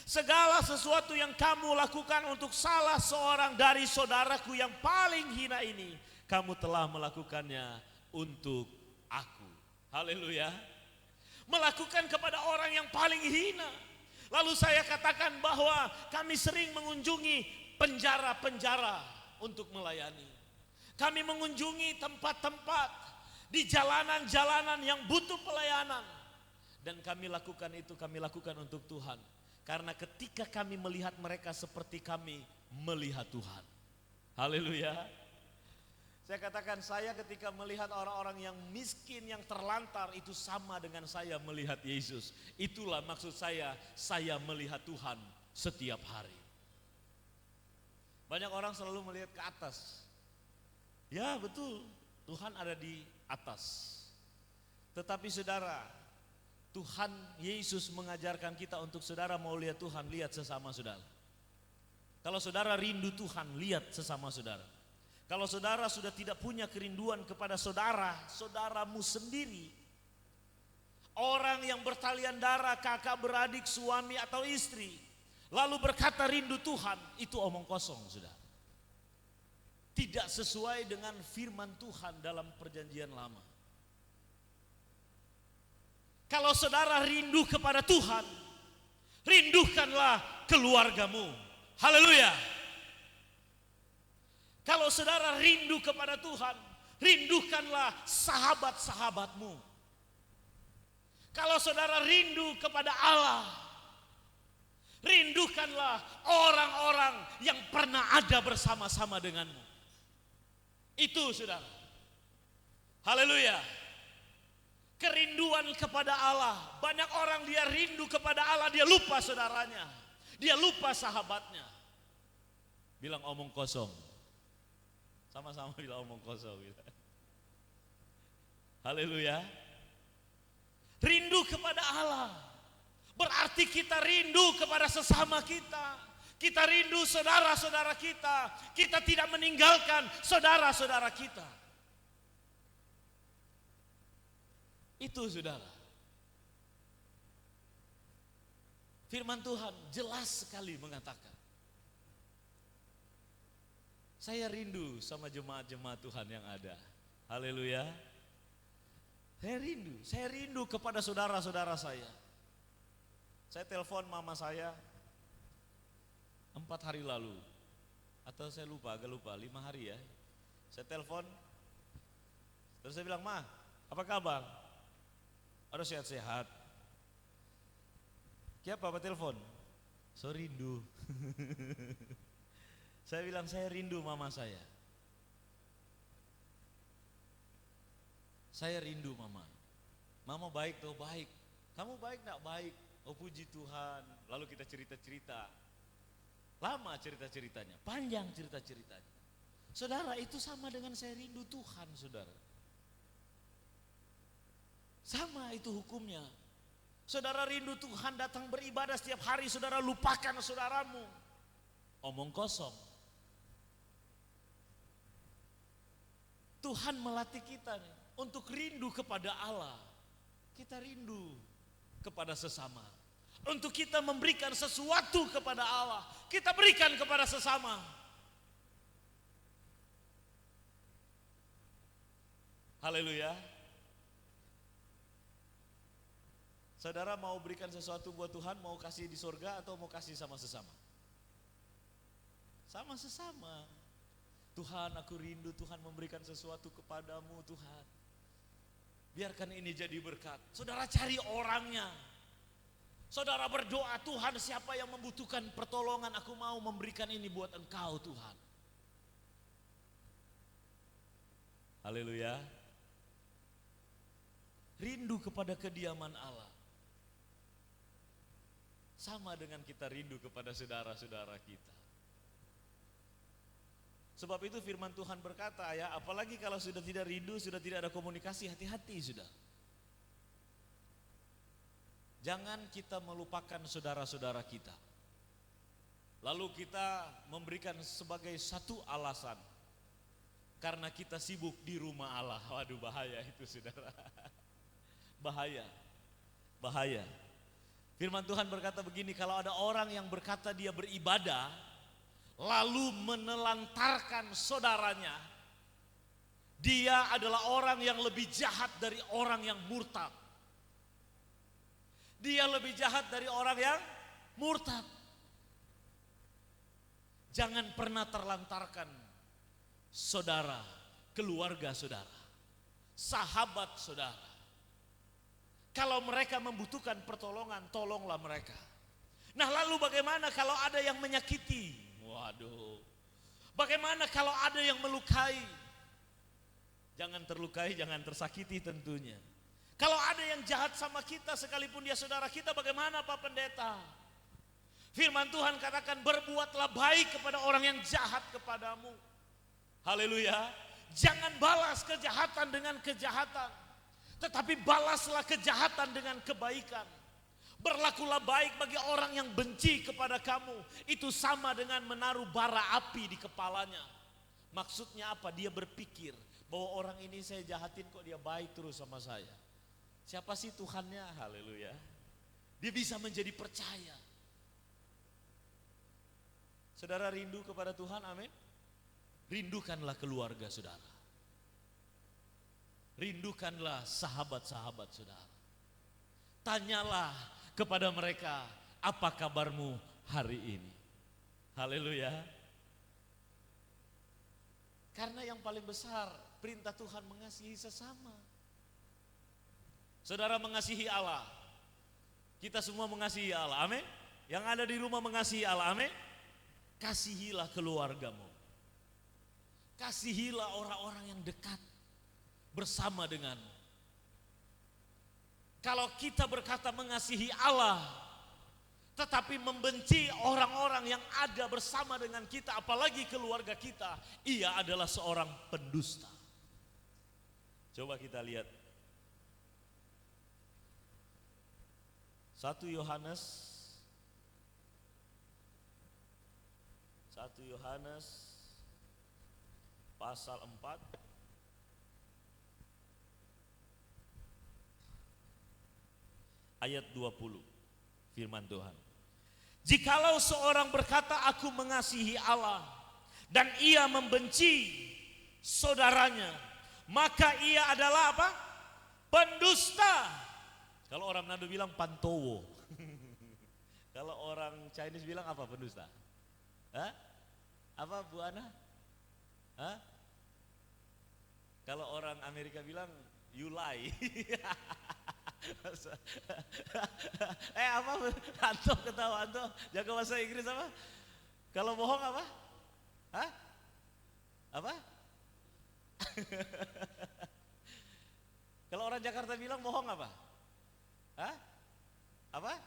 segala sesuatu yang kamu lakukan untuk salah seorang dari saudaraku yang paling hina ini, kamu telah melakukannya untuk aku. Haleluya. Melakukan kepada orang yang paling hina. Lalu saya katakan bahwa kami sering mengunjungi penjara-penjara untuk melayani. Kami mengunjungi tempat-tempat di jalanan-jalanan yang butuh pelayanan. Dan kami lakukan itu, kami lakukan untuk Tuhan. Karena ketika kami melihat mereka seperti kami melihat Tuhan. Haleluya. Saya katakan, saya ketika melihat orang-orang yang miskin, yang terlantar, itu sama dengan saya melihat Yesus. Itulah maksud saya melihat Tuhan setiap hari. Banyak orang selalu melihat ke atas. Ya betul, Tuhan ada di atas. Tetapi saudara, Tuhan Yesus mengajarkan kita untuk saudara mau lihat Tuhan, lihat sesama saudara. Kalau saudara rindu Tuhan, lihat sesama saudara. Kalau saudara sudah tidak punya kerinduan kepada saudaramu sendiri, orang yang bertalian darah, kakak beradik, suami atau istri, lalu berkata rindu Tuhan, itu omong kosong sudah. Tidak sesuai dengan firman Tuhan dalam perjanjian lama. Kalau saudara rindu kepada Tuhan, rindukanlah keluargamu. Haleluya. Kalau saudara rindu kepada Tuhan, rindukanlah sahabat-sahabatmu. Kalau saudara rindu kepada Allah, rindukanlah orang-orang yang pernah ada bersama-sama denganmu. Itu saudara. Haleluya. Kerinduan kepada Allah. Banyak orang dia rindu kepada Allah, dia lupa saudaranya. Dia lupa sahabatnya. Bilang omong kosong. Sama-sama bilang omong kosong. Haleluya. Rindu kepada Allah berarti kita rindu kepada sesama kita. Kita rindu saudara-saudara kita. Kita tidak meninggalkan saudara-saudara kita. Itu saudara. Firman Tuhan jelas sekali mengatakan, saya rindu sama jemaat-jemaat Tuhan yang ada. Haleluya. Saya rindu kepada saudara-saudara saya. Saya telepon mama saya 4 hari lalu. Atau saya lupa, agak lupa, 5 hari ya. Saya telepon, terus saya bilang, "Ma, apa kabar?" "Ada sehat-sehat." "Kenapa Papa telepon?" "So rindu." Saya bilang, saya rindu mama saya. Saya rindu mama. Mama baik tuh, baik. Kamu baik gak? Baik. Oh puji Tuhan. Lalu kita cerita-cerita. Lama cerita-ceritanya, panjang cerita-ceritanya. Saudara, itu sama dengan saya rindu Tuhan, saudara. Sama itu hukumnya. Saudara rindu Tuhan, datang beribadah setiap hari, saudara lupakan saudaramu. Omong kosong. Tuhan melatih kita nih, untuk rindu kepada Allah. Kita rindu kepada sesama. Untuk kita memberikan sesuatu kepada Allah, kita berikan kepada sesama. Haleluya. Saudara mau berikan sesuatu buat Tuhan, mau kasih di surga atau mau kasih sama sesama? Sama sesama. Tuhan, aku rindu Tuhan memberikan sesuatu kepadamu Tuhan. Biarkan ini jadi berkat. Saudara cari orangnya. Saudara berdoa, Tuhan siapa yang membutuhkan pertolongan, aku mau memberikan ini buat Engkau Tuhan. Haleluya. Rindu kepada kediaman Allah. Sama dengan kita rindu kepada saudara-saudara kita. Sebab itu firman Tuhan berkata ya, apalagi kalau sudah tidak rindu, sudah tidak ada komunikasi, hati-hati sudah. Jangan kita melupakan saudara-saudara kita. Lalu kita memberikan sebagai satu alasan. Karena kita sibuk di rumah Allah. Waduh bahaya itu saudara. Bahaya. Bahaya. Firman Tuhan berkata begini, kalau ada orang yang berkata dia beribadah, lalu menelantarkan saudaranya, dia adalah orang yang lebih jahat dari orang yang murtad. Dia lebih jahat dari orang yang murtad. Jangan pernah terlantarkan saudara, keluarga saudara, sahabat saudara. Kalau mereka membutuhkan pertolongan, tolonglah mereka. Nah, lalu bagaimana kalau ada yang menyakiti? Waduh. Bagaimana kalau ada yang melukai? Jangan terlukai, jangan tersakiti tentunya. Kalau ada yang jahat sama kita sekalipun dia saudara kita, bagaimana Pak Pendeta? Firman Tuhan katakan, berbuatlah baik kepada orang yang jahat kepadamu. Haleluya. Jangan balas kejahatan dengan kejahatan, tetapi balaslah kejahatan dengan kebaikan. Berlakulah baik bagi orang yang benci kepada kamu. Itu sama dengan menaruh bara api di kepalanya. Maksudnya apa? Dia berpikir bahwa orang ini saya jahatin kok dia baik terus sama saya. Siapa sih Tuhannya? Haleluya. Dia bisa menjadi percaya. Saudara rindu kepada Tuhan, amin. Rindukanlah keluarga saudara. Rindukanlah sahabat-sahabat saudara. Tanyalah kepada mereka, apa kabarmu hari ini? Haleluya. Karena yang paling besar perintah Tuhan mengasihi sesama. Saudara mengasihi Allah. Kita semua mengasihi Allah, amin. Yang ada di rumah mengasihi Allah, amin. Kasihilah keluargamu. Kasihilah orang-orang yang dekat bersama denganmu. Kalau kita berkata mengasihi Allah, tetapi membenci orang-orang yang ada bersama dengan kita, apalagi keluarga kita, ia adalah seorang pendusta. Coba kita lihat 1 Yohanes pasal 4 ayat 20, firman Tuhan. Jikalau seorang berkata aku mengasihi Allah dan ia membenci saudaranya, maka ia adalah apa? Pendusta. Kalau orang Manado bilang pantowo. Kalau orang Chinese bilang apa pendusta? Hah? Apa Bu Ana? Hah? Kalau orang Amerika bilang you lie. Apa? Anto ketawa Anto. Jaga bahasa Inggris apa? Kalau bohong apa? Hah? Apa? Kalau orang Jakarta bilang bohong apa? Hah? Apa?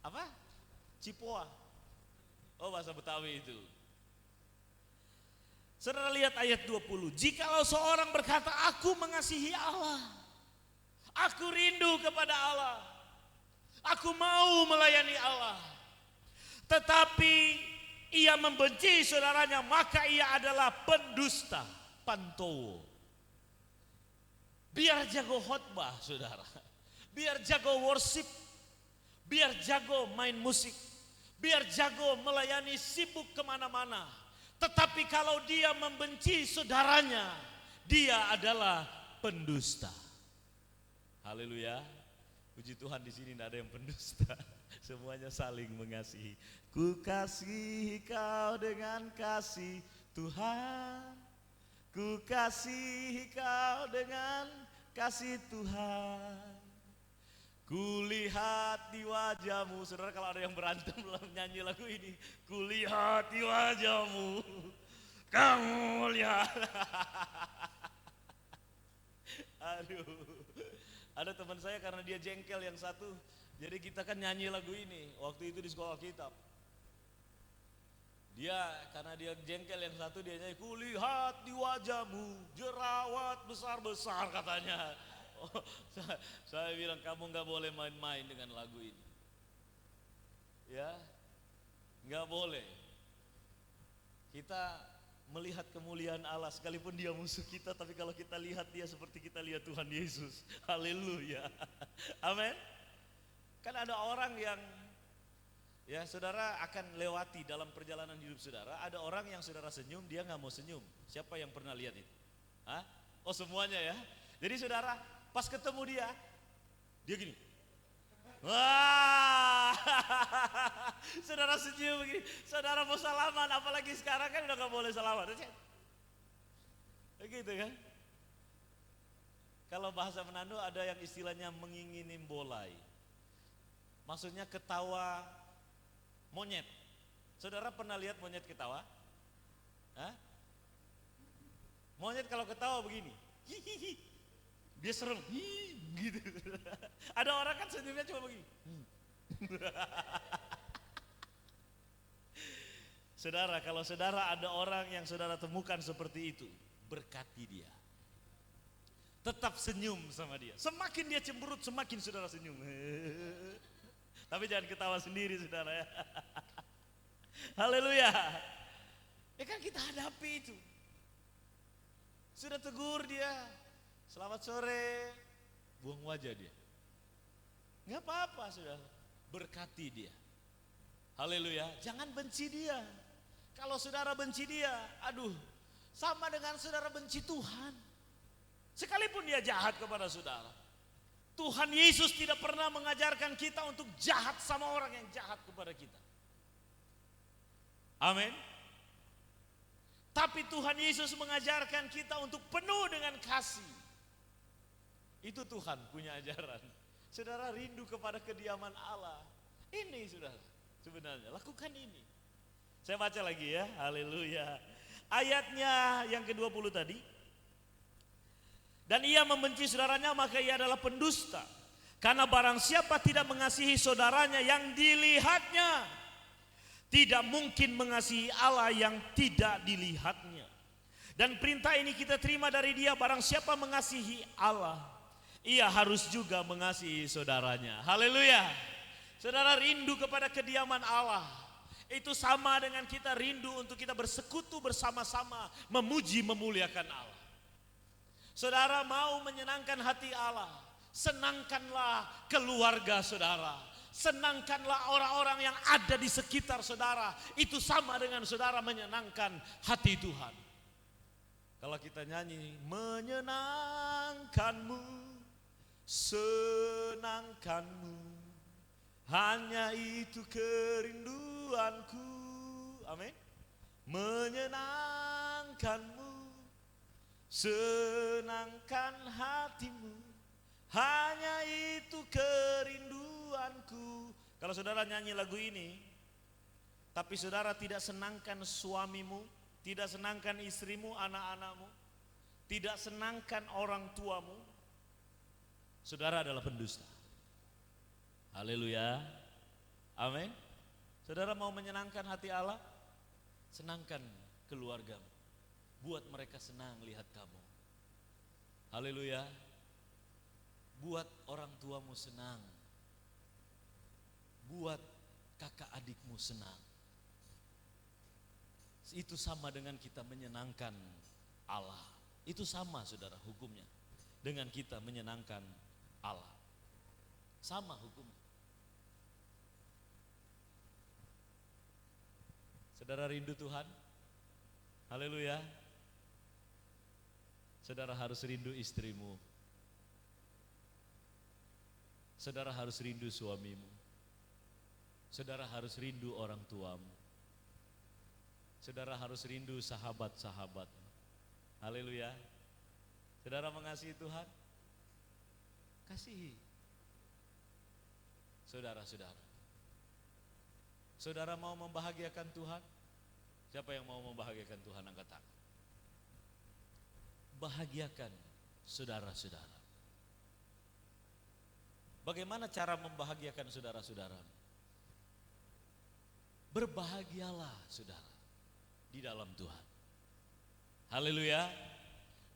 Apa? Cipoa. Oh, bahasa Betawi itu. Saudara lihat ayat 20. Jikalau seorang berkata aku mengasihi Allah, aku rindu kepada Allah, aku mau melayani Allah, tetapi ia membenci saudaranya, maka ia adalah pendusta, pantowo. Biar jago khotbah saudara, biar jago worship, biar jago main musik, biar jago melayani, sibuk kemana-mana, tetapi kalau dia membenci saudaranya, dia adalah pendusta. Haleluya. Puji Tuhan, di sini tidak ada yang pendusta. Semuanya saling mengasihi. Ku kasihi kau dengan kasih Tuhan. Ku kasihi kau dengan kasih Tuhan. Kulihat di wajahmu. Saudara, kalau ada yang berantem nyanyi lagu ini, kulihat di wajahmu, kamu lihat. Aduh, ada teman saya karena dia jengkel yang satu, jadi kita kan nyanyi lagu ini waktu itu di sekolah kitab. Dia karena dia jengkel yang satu, dia nyanyi kulihat di wajahmu jerawat besar-besar katanya. Oh, saya bilang kamu nggak boleh main-main dengan lagu ini, ya, nggak boleh. Kita melihat kemuliaan Allah sekalipun dia musuh kita, tapi kalau kita lihat dia seperti kita lihat Tuhan Yesus. Haleluya, amin. Kan ada orang yang, ya saudara akan lewati dalam perjalanan hidup saudara. Ada orang yang saudara senyum, dia nggak mau senyum. Siapa yang pernah lihat itu? Hah? Oh semuanya ya. Jadi saudara pas ketemu dia gini. Wah, saudara senyum begini, saudara mau salaman, apalagi sekarang kan udah gak boleh salaman, begitu kan? Kalau bahasa Manado ada yang istilahnya mengingini bolai. Maksudnya ketawa monyet. Saudara pernah lihat monyet ketawa? Hah? Monyet kalau ketawa begini. Hihihi. Dia serem. Gitu. Ada orang kan senyumnya cuma begini. Saudara, kalau saudara ada orang yang saudara temukan seperti itu, berkati dia. Tetap senyum sama dia. Semakin dia cemberut, semakin saudara senyum. Tapi jangan ketawa sendiri, saudara ya. Haleluya. Ya kan kita hadapi itu. Sudah tegur dia, selamat sore, buang wajah dia. Nggak apa-apa, saudara. Berkati dia. Haleluya. Jangan benci dia. Kalau saudara benci dia, aduh, sama dengan saudara benci Tuhan. Sekalipun dia jahat kepada saudara. Tuhan Yesus tidak pernah mengajarkan kita untuk jahat sama orang yang jahat kepada kita. Amin. Tapi Tuhan Yesus mengajarkan kita untuk penuh dengan kasih. Itu Tuhan punya ajaran. Saudara rindu kepada kediaman Allah. Ini saudara, sebenarnya lakukan ini. Saya baca lagi ya, haleluya. Ayatnya yang ke-20 tadi. Dan ia membenci saudaranya maka ia adalah pendusta. Karena barang siapa tidak mengasihi saudaranya yang dilihatnya, tidak mungkin mengasihi Allah yang tidak dilihatnya. Dan perintah ini kita terima dari dia, barang siapa mengasihi Allah, ia harus juga mengasihi saudaranya. Haleluya. Saudara rindu kepada kediaman Allah. Itu sama dengan kita rindu untuk kita bersekutu bersama-sama, memuji memuliakan Allah. Saudara mau menyenangkan hati Allah, senangkanlah keluarga saudara, senangkanlah orang-orang yang ada di sekitar saudara. Itu sama dengan saudara menyenangkan hati Tuhan. Kalau kita nyanyi, menyenangkanmu, senangkanmu, hanya itu kerinduanku. Amin. Menyenangkanmu, senangkan hatimu, hanya itu kerinduanku. Kalau saudara nyanyi lagu ini, tapi saudara tidak senangkan suamimu, tidak senangkan istrimu, anak-anakmu, tidak senangkan orang tuamu, saudara adalah pendusta. Haleluya. Amin. Saudara mau menyenangkan hati Allah, senangkan keluargamu. Buat mereka senang lihat kamu. Haleluya. Buat orang tuamu senang. Buat kakak adikmu senang. Itu sama dengan kita menyenangkan Allah. Itu sama saudara hukumnya dengan kita menyenangkan Allah. Sama hukumnya. Saudara rindu Tuhan? Haleluya. Saudara harus rindu istrimu. Saudara harus rindu suamimu. Saudara harus rindu orang tuamu. Saudara harus rindu sahabat-sahabatmu. Haleluya. Saudara mengasihi Tuhan? Kasihi saudara-saudara. Saudara mau membahagiakan Tuhan? Siapa yang mau membahagiakan Tuhan angkat tangan? Bahagiakan saudara-saudara. Bagaimana cara membahagiakan saudara-saudara? Berbahagialah saudara di dalam Tuhan. Haleluya.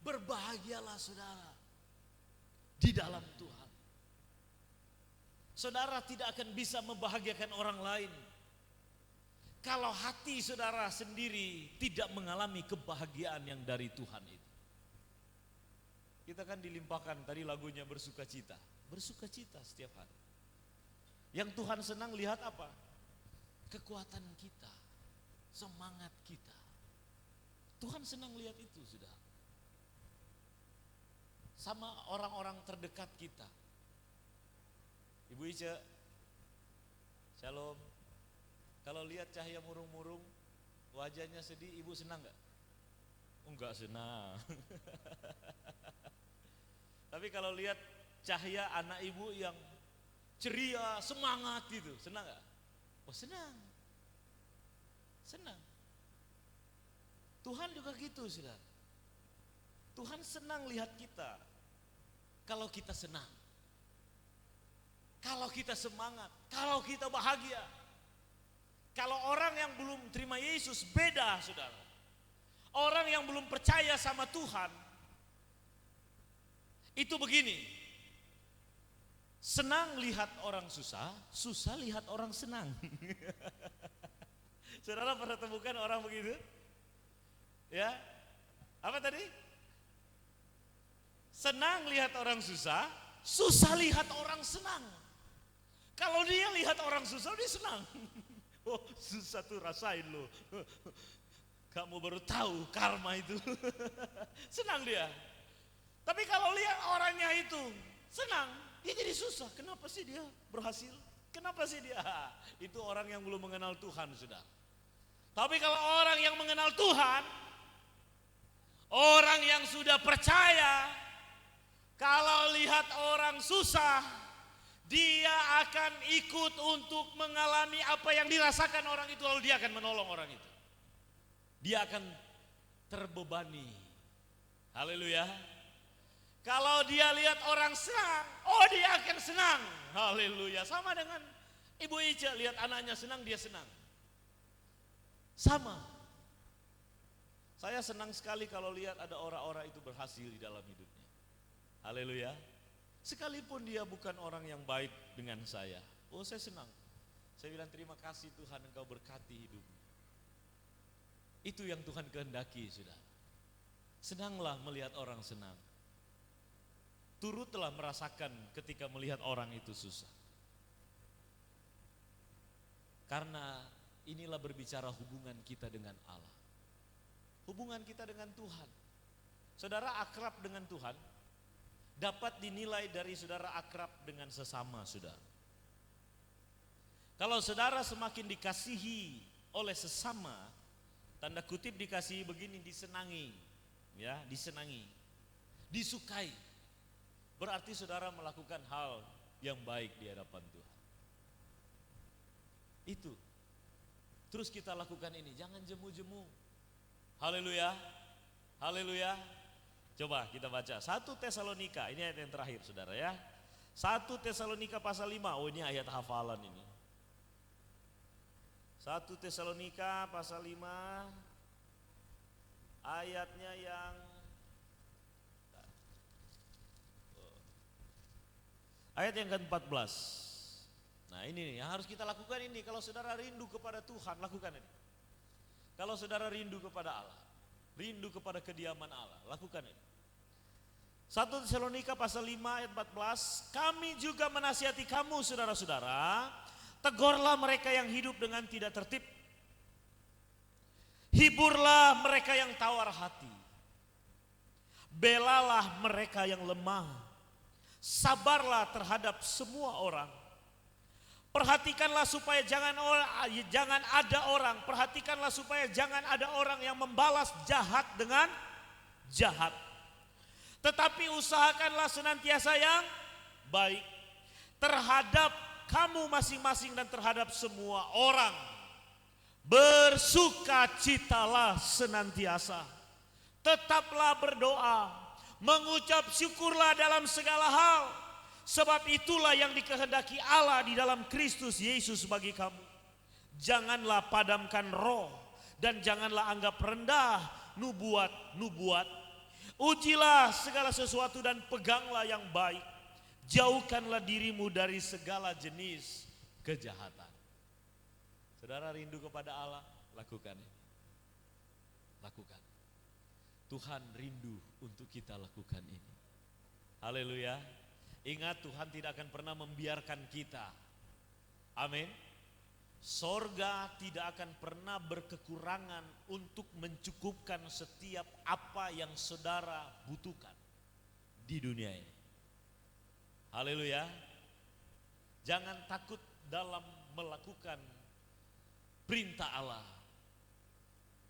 Berbahagialah saudara di dalam Tuhan. Saudara tidak akan bisa membahagiakan orang lain kalau hati saudara sendiri tidak mengalami kebahagiaan yang dari Tuhan itu. Kita kan dilimpahkan tadi lagunya bersukacita. Bersukacita setiap hari. Yang Tuhan senang lihat apa? Kekuatan kita, semangat kita. Tuhan senang lihat itu sudah. Sama orang-orang terdekat kita. Ibu Ica, shalom. Kalau lihat Cahaya murung-murung, wajahnya sedih, ibu senang gak? Enggak senang. Tapi kalau lihat Cahya anak ibu yang ceria, semangat gitu, senang gak? Oh senang. Senang. Tuhan juga gitu saudara. Tuhan senang lihat kita. Kalau kita senang. Kalau kita semangat. Kalau kita bahagia. Kalau orang yang belum terima Yesus beda saudara. Orang yang belum percaya sama Tuhan. Itu begini. Senang lihat orang susah, susah lihat orang senang. Saudara pernah temukan orang begitu? Ya, apa tadi? Senang lihat orang susah, susah lihat orang senang. Kalau dia lihat orang susah, dia senang. Oh, susah tuh rasain loh. Kamu baru tahu karma itu. Senang dia. Tapi kalau lihat orangnya itu senang, dia jadi susah. Kenapa sih dia berhasil? Kenapa sih dia? Itu orang yang belum mengenal Tuhan sudah. Tapi kalau orang yang mengenal Tuhan, orang yang sudah percaya, kalau lihat orang susah, dia akan ikut untuk mengalami apa yang dirasakan orang itu, lalu dia akan menolong orang itu. Dia akan terbebani. Haleluya. Kalau dia lihat orang senang, oh dia akan senang. Haleluya. Sama dengan Ibu Ica, lihat anaknya senang, dia senang. Sama. Saya senang sekali kalau lihat ada orang-orang itu berhasil di dalam hidupnya. Haleluya. Sekalipun dia bukan orang yang baik dengan saya. Oh saya senang. Saya bilang terima kasih Tuhan engkau berkati hidupmu. Itu yang Tuhan kehendaki sudah. Senanglah melihat orang senang. Turutlah merasakan ketika melihat orang itu susah. Karena inilah berbicara hubungan kita dengan Allah. Hubungan kita dengan Tuhan. Saudara akrab dengan Tuhan dapat dinilai dari saudara akrab dengan sesama saudara. Kalau saudara semakin dikasihi oleh sesama, tanda kutip dikasihi begini, disenangi, ya, disenangi, disukai. Berarti saudara melakukan hal yang baik di hadapan Tuhan. Itu. Terus kita lakukan ini, jangan jemu-jemu. Haleluya. Haleluya. Coba kita baca 1 Tesalonika, ini ayat yang terakhir saudara ya. 1 Tesalonika pasal 5, oh ini ayat hafalan ini. 1 Tesalonika pasal 5, ayatnya yang ayat yang ke-14. Nah ini nih, yang harus kita lakukan ini. Kalau saudara rindu kepada Tuhan, lakukan ini. Kalau saudara rindu kepada Allah, rindu kepada kediaman Allah, lakukan ini. 1 Tesalonika pasal 5 ayat 14, kami juga menasihati kamu saudara-saudara, tegurlah mereka yang hidup dengan tidak tertib. Hiburlah mereka yang tawar hati. Belalah mereka yang lemah. Sabarlah terhadap semua orang. Perhatikanlah supaya jangan ada orang, perhatikanlah supaya jangan ada orang yang membalas jahat dengan jahat. Tetapi usahakanlah senantiasa yang baik terhadap kamu masing-masing dan terhadap semua orang. Bersukacitalah senantiasa. Tetaplah berdoa, mengucap syukurlah dalam segala hal. Sebab itulah yang dikehendaki Allah di dalam Kristus Yesus bagi kamu. Janganlah padamkan roh dan janganlah anggap rendah nubuat. Ujilah segala sesuatu dan peganglah yang baik. Jauhkanlah dirimu dari segala jenis kejahatan. Saudara rindu kepada Allah, lakukan ini. Lakukan. Tuhan rindu untuk kita lakukan ini. Haleluya. Ingat Tuhan tidak akan pernah membiarkan kita. Amin. Sorga tidak akan pernah berkekurangan untuk mencukupkan setiap apa yang saudara butuhkan di dunia ini. Haleluya. Jangan takut dalam melakukan perintah Allah,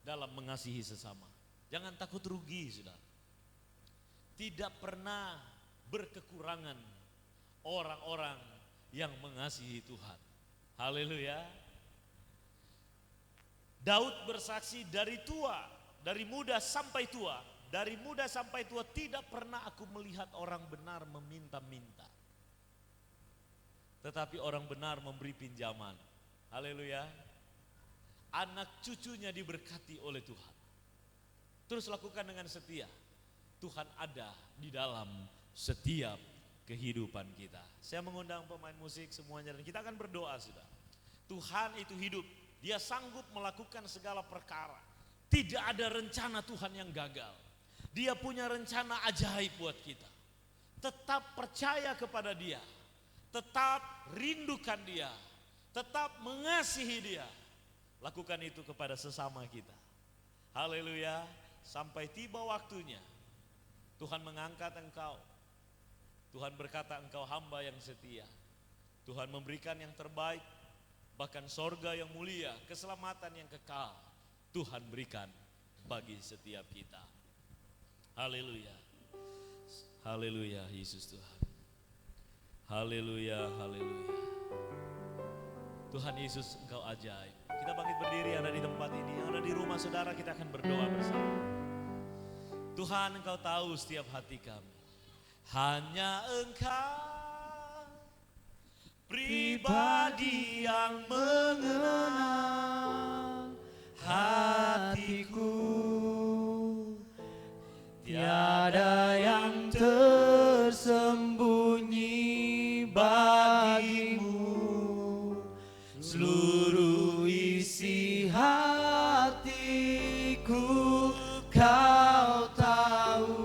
dalam mengasihi sesama. Jangan takut rugi, saudara. Tidak pernah berkekurangan orang-orang yang mengasihi Tuhan. Haleluya. Daud bersaksi dari muda sampai tua. Dari muda sampai tua tidak pernah aku melihat orang benar meminta-minta. Tetapi orang benar memberi pinjaman. Haleluya. Anak cucunya diberkati oleh Tuhan. Terus lakukan dengan setia. Tuhan ada di dalam setiap kehidupan kita. Saya mengundang pemain musik semuanya dan kita akan berdoa sudah. Tuhan itu hidup. Dia sanggup melakukan segala perkara. Tidak ada rencana Tuhan yang gagal. Dia punya rencana ajaib buat kita. Tetap percaya kepada Dia. Tetap rindukan Dia. Tetap mengasihi Dia. Lakukan itu kepada sesama kita. Haleluya. Sampai tiba waktunya. Tuhan mengangkat engkau. Tuhan berkata engkau hamba yang setia. Tuhan memberikan yang terbaik. Bahkan sorga yang mulia, keselamatan yang kekal. Tuhan berikan bagi setiap kita. Haleluya. Haleluya Yesus Tuhan. Haleluya, haleluya. Tuhan Yesus engkau ajaib. Kita bangkit berdiri yang ada di tempat ini, yang ada di rumah saudara, kita akan berdoa bersama. Tuhan engkau tahu setiap hati kami. Hanya engkau pribadi yang mengenal hatiku. Tiada yang tersembunyi bagimu. Seluruh isi hatiku kau tahu.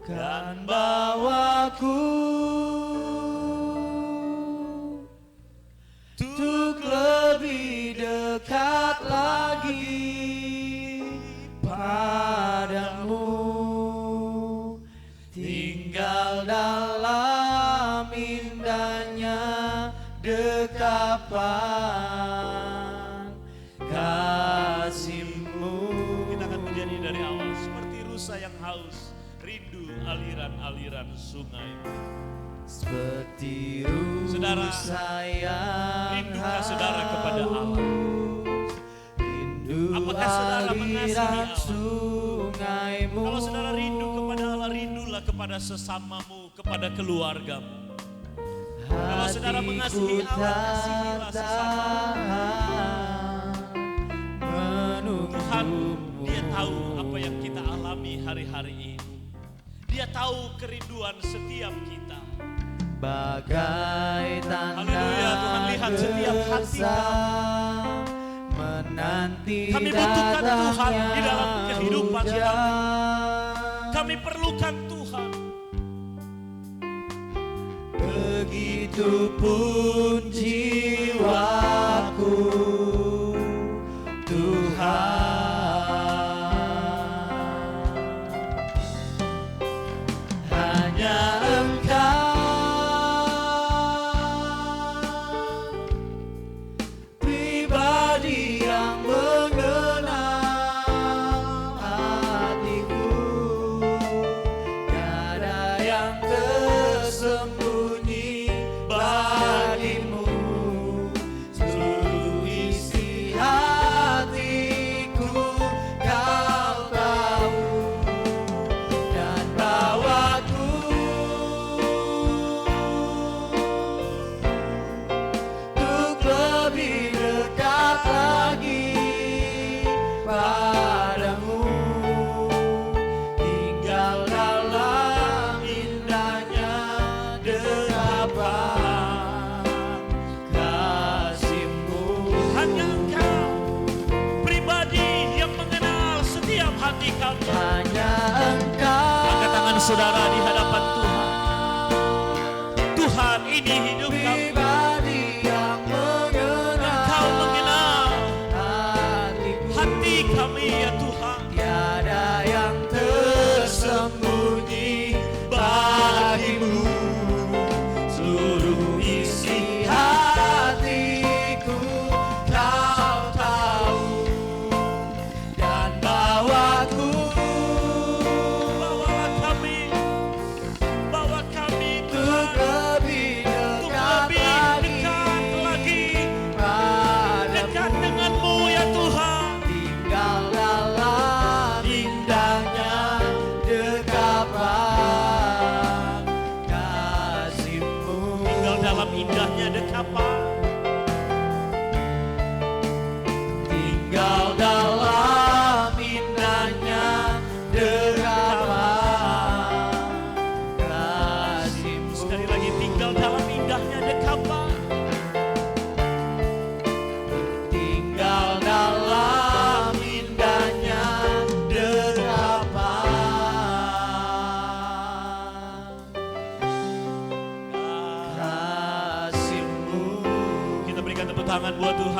Kan bawaku untuk lebih dekat lagi padamu, tinggal dalam indahnya dekapan kasih-Mu. Kita akan menjadi dari awal seperti rusa yang haus, rindu aliran-aliran sungai. Seperti Saudara, rusa yang rindukah saudara kepada Allah? rindu Apakah saudara mengasihi aliran Allah? sungai-Mu. Kalau saudara rindu kepada Allah, rindulah kepada sesamamu, kepada keluargamu. Kalau saudara mengasihi Allah, kasihilah sesamamu. Tuhan, Dia tahu apa yang kita alami hari-hari ini. Dia tahu kerinduan setiap kita. Bagai tanda Haleluya, Tuhan lihat setiap hati gersam menanti Kami butuhkan Tuhan di dalam kehidupan hujan. Kami perlukan Tuhan. Begitupun jiwaku, Tuhan. Hanya Engkau pribadi yang mengenal hatiku. Tiada yang tersembunyi bagimu. Seluruh isi hatiku kau tahu. Dan bawaku untuk lebih dekat lagi padamu, tinggal dalam indahnya dekapan kasih-Mu. Hanya Engkau pribadi yang mengenal setiap hati kami. Hanya Engkau Angkat tangan saudara di hadapan Tuhan. Tuhan, ini hidup kami. pribadi yang Engkau mengenal hatiku. hati kami ya Tuhan. Tiada yang tersembunyi bagimu. Seluruh isi hatiku kau tahu. Dan bawaku Bawalah kami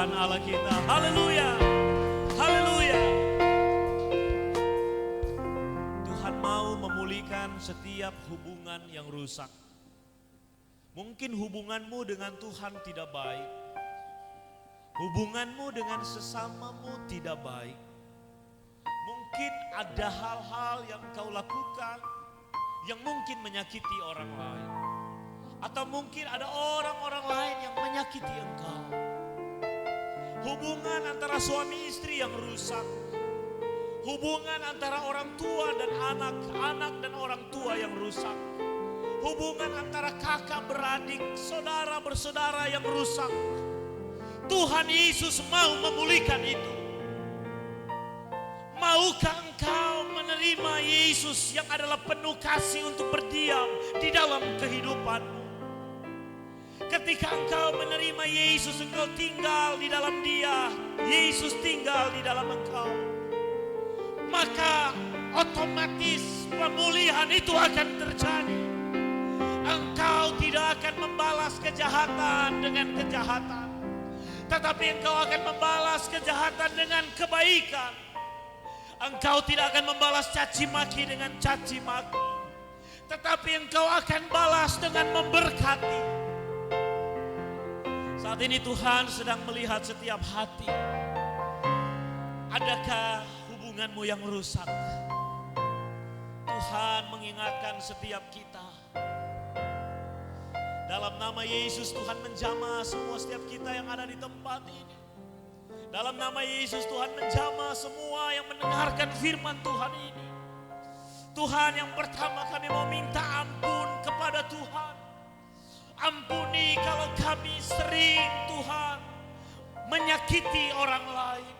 Tuhan Allah kita. Haleluya. Haleluya. Tuhan mau memulihkan setiap hubungan yang rusak. Mungkin hubunganmu dengan Tuhan tidak baik. Hubunganmu dengan sesamamu tidak baik. Mungkin ada hal-hal yang kau lakukan yang mungkin menyakiti orang lain. Atau mungkin ada orang-orang lain yang menyakiti engkau. Hubungan antara suami istri yang rusak. Hubungan antara orang tua dan anak, anak dan orang tua yang rusak. Hubungan antara kakak beradik, saudara bersaudara yang rusak. Tuhan Yesus mau memulihkan itu. Maukah engkau menerima Yesus yang adalah penuh kasih untuk berdiam di dalam kehidupanmu? Ketika engkau menerima Yesus, engkau tinggal di dalam Dia, Yesus tinggal di dalam engkau. Maka otomatis pemulihan itu akan terjadi. Engkau tidak akan membalas kejahatan dengan kejahatan, tetapi engkau akan membalas kejahatan dengan kebaikan. Engkau tidak akan membalas caci maki dengan caci maki, tetapi engkau akan balas dengan memberkati. Saat ini Tuhan sedang melihat setiap hati. Adakah hubunganmu yang rusak? Tuhan mengingatkan setiap kita. Dalam nama Yesus Tuhan menjamah semua setiap kita yang ada di tempat ini. Dalam nama Yesus Tuhan menjamah semua yang mendengarkan firman Tuhan ini. Tuhan, yang pertama kami mau minta ampun kepada Tuhan. Ampuni kalau kami sering Tuhan menyakiti orang lain.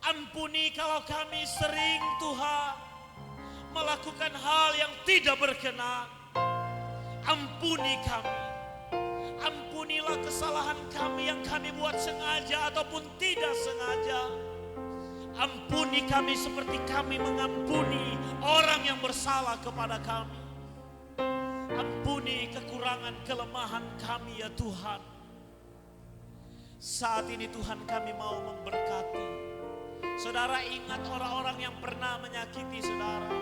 Ampuni kalau kami sering Tuhan melakukan hal yang tidak berkenan. Ampuni kami. Ampunilah kesalahan kami yang kami buat sengaja ataupun tidak sengaja. Ampuni kami seperti kami mengampuni orang yang bersalah kepada kami. Ampuni kekurangan kelemahan kami ya Tuhan. Saat ini Tuhan kami mau memberkati. Saudara, ingat orang-orang yang pernah menyakiti saudara.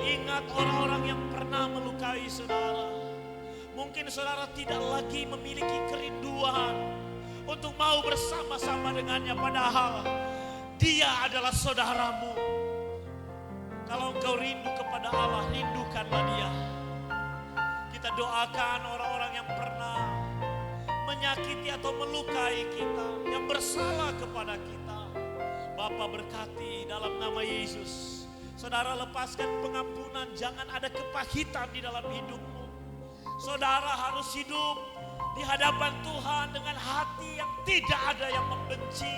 Ingat orang-orang yang pernah melukai saudara. Mungkin saudara tidak lagi memiliki kerinduan untuk mau bersama-sama dengannya, padahal dia adalah saudaramu. Kalau engkau rindu kepada Allah, rindukanlah dia. Kita doakan orang-orang yang pernah menyakiti atau melukai kita, yang bersalah kepada kita. Bapa, berkati dalam nama Yesus. Saudara, lepaskan pengampunan, jangan ada kepahitan di dalam hidupmu. Saudara harus hidup di hadapan Tuhan dengan hati yang tidak ada yang membenci.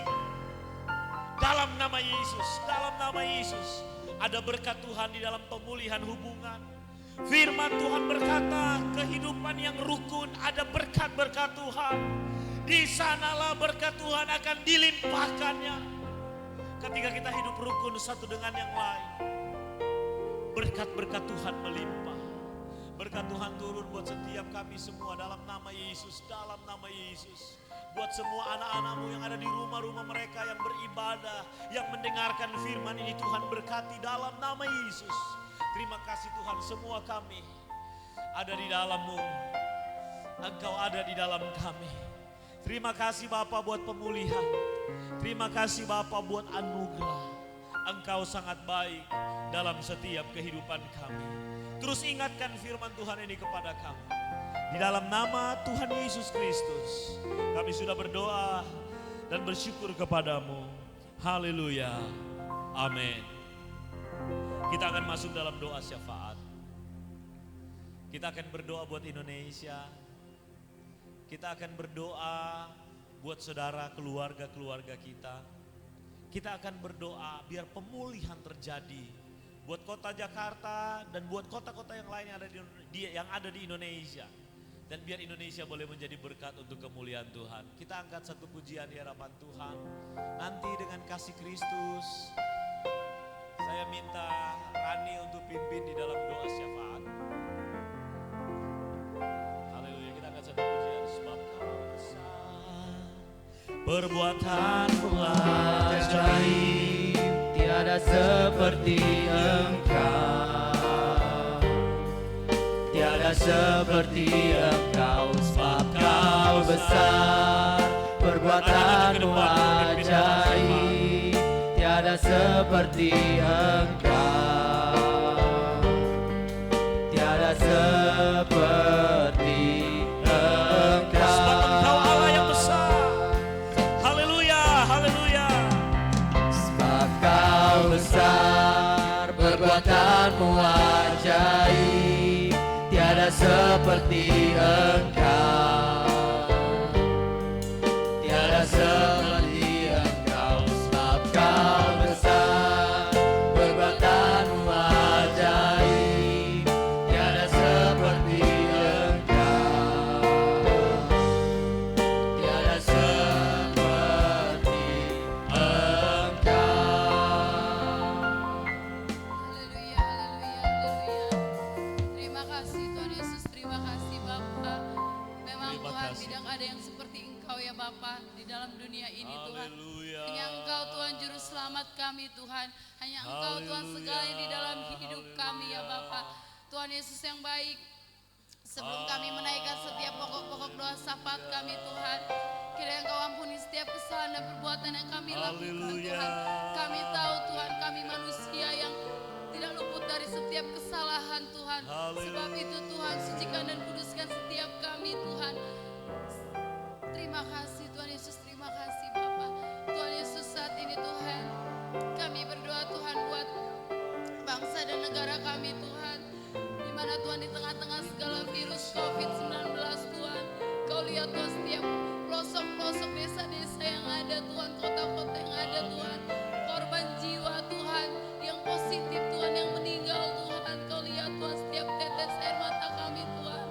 Dalam nama Yesus, dalam nama Yesus, ada berkat Tuhan di dalam pemulihan hubungan. Firman Tuhan berkata, kehidupan yang rukun ada berkat-berkat Tuhan. Di sanalah berkat Tuhan akan dilimpahkannya. Ketika kita hidup rukun satu dengan yang lain, berkat-berkat Tuhan melimpah. Berkat Tuhan turun buat setiap kami semua dalam nama Yesus, dalam nama Yesus. Buat semua anak-anakmu yang ada di rumah-rumah mereka yang beribadah, yang mendengarkan firman ini, Tuhan berkati dalam nama Yesus. Terima kasih Tuhan, semua kami ada di dalam-Mu. Engkau ada di dalam kami. Terima kasih Bapa buat pemulihan. Terima kasih Bapa buat anugerah. Engkau sangat baik dalam setiap kehidupan kami. Terus ingatkan firman Tuhan ini kepada kami. Di dalam nama Tuhan Yesus Kristus, kami sudah berdoa dan bersyukur kepadamu. Haleluya. Amin. Kita akan masuk dalam doa syafaat. Kita akan berdoa buat Indonesia. Kita akan berdoa buat saudara, keluarga-keluarga kita. Kita akan berdoa biar pemulihan terjadi buat kota Jakarta dan buat kota-kota yang lain yang ada di Indonesia. Dan biar Indonesia boleh menjadi berkat untuk kemuliaan Tuhan. Kita angkat satu pujian di hadapan Tuhan. Nanti dengan kasih Kristus, saya minta Rani untuk pimpin di dalam doa syafaat. Haleluya, kita angkat satu pujian. Sebab Kau besar Perbuatanmu ajaib, tiada seperti Engkau. Tiada seperti Engkau, sebab Kau besar. Perbuatanmu ajaib, tiada seperti Engkau. Tiada seperti Engkau. Sebab Engkau Allah yang besar. Haleluya, haleluya. Sebab Kau besar, perbuatanmu ajaib, tiada seperti Engkau. Tiada seperti Engkau, sebab Kau besar, perbuatanmu ajaib, tiada seperti Engkau. Tiada seperti Engkau. Haleluya, haleluya, haleluya. Terima kasih Tuhan Yesus, terima kasih Bapa. Memang Terima Tuhan kasih. tidak ada yang seperti Engkau ya Bapa di dalam dunia ini Tuhan. Haleluya. Hanya Engkau Tuhan juru selamat kami Tuhan. Hanya Engkau Tuhan segalanya di dalam hidup kami ya Bapa. Tuhan Yesus yang baik. Sebelum kami menaikkan setiap pokok-pokok doa syafaat kami Tuhan, kiranya Engkau ampuni setiap kesalahan dan perbuatan yang kami lakukan Haleluya. Tuhan. Kami tahu Tuhan kami manusia yang tidak luput dari setiap kesalahan Tuhan. Sebab itu Tuhan sucikan dan kuduskan setiap kami Tuhan. Terima kasih Tuhan Yesus, terima kasih Bapa. Tuhan Yesus saat ini Tuhan, kami berdoa Tuhan buat bangsa dan negara kami Tuhan. Di mana Tuhan di tengah-tengah segala virus COVID-19 Tuhan, Kau lihat Tuhan setiap pelosok-pelosok desa-desa yang ada Tuhan, kota-kota yang ada Tuhan, korban jiwa Tuhan yang positif Tuhan, yang meninggal Tuhan, Kau lihat Tuhan setiap tetes air mata kami Tuhan.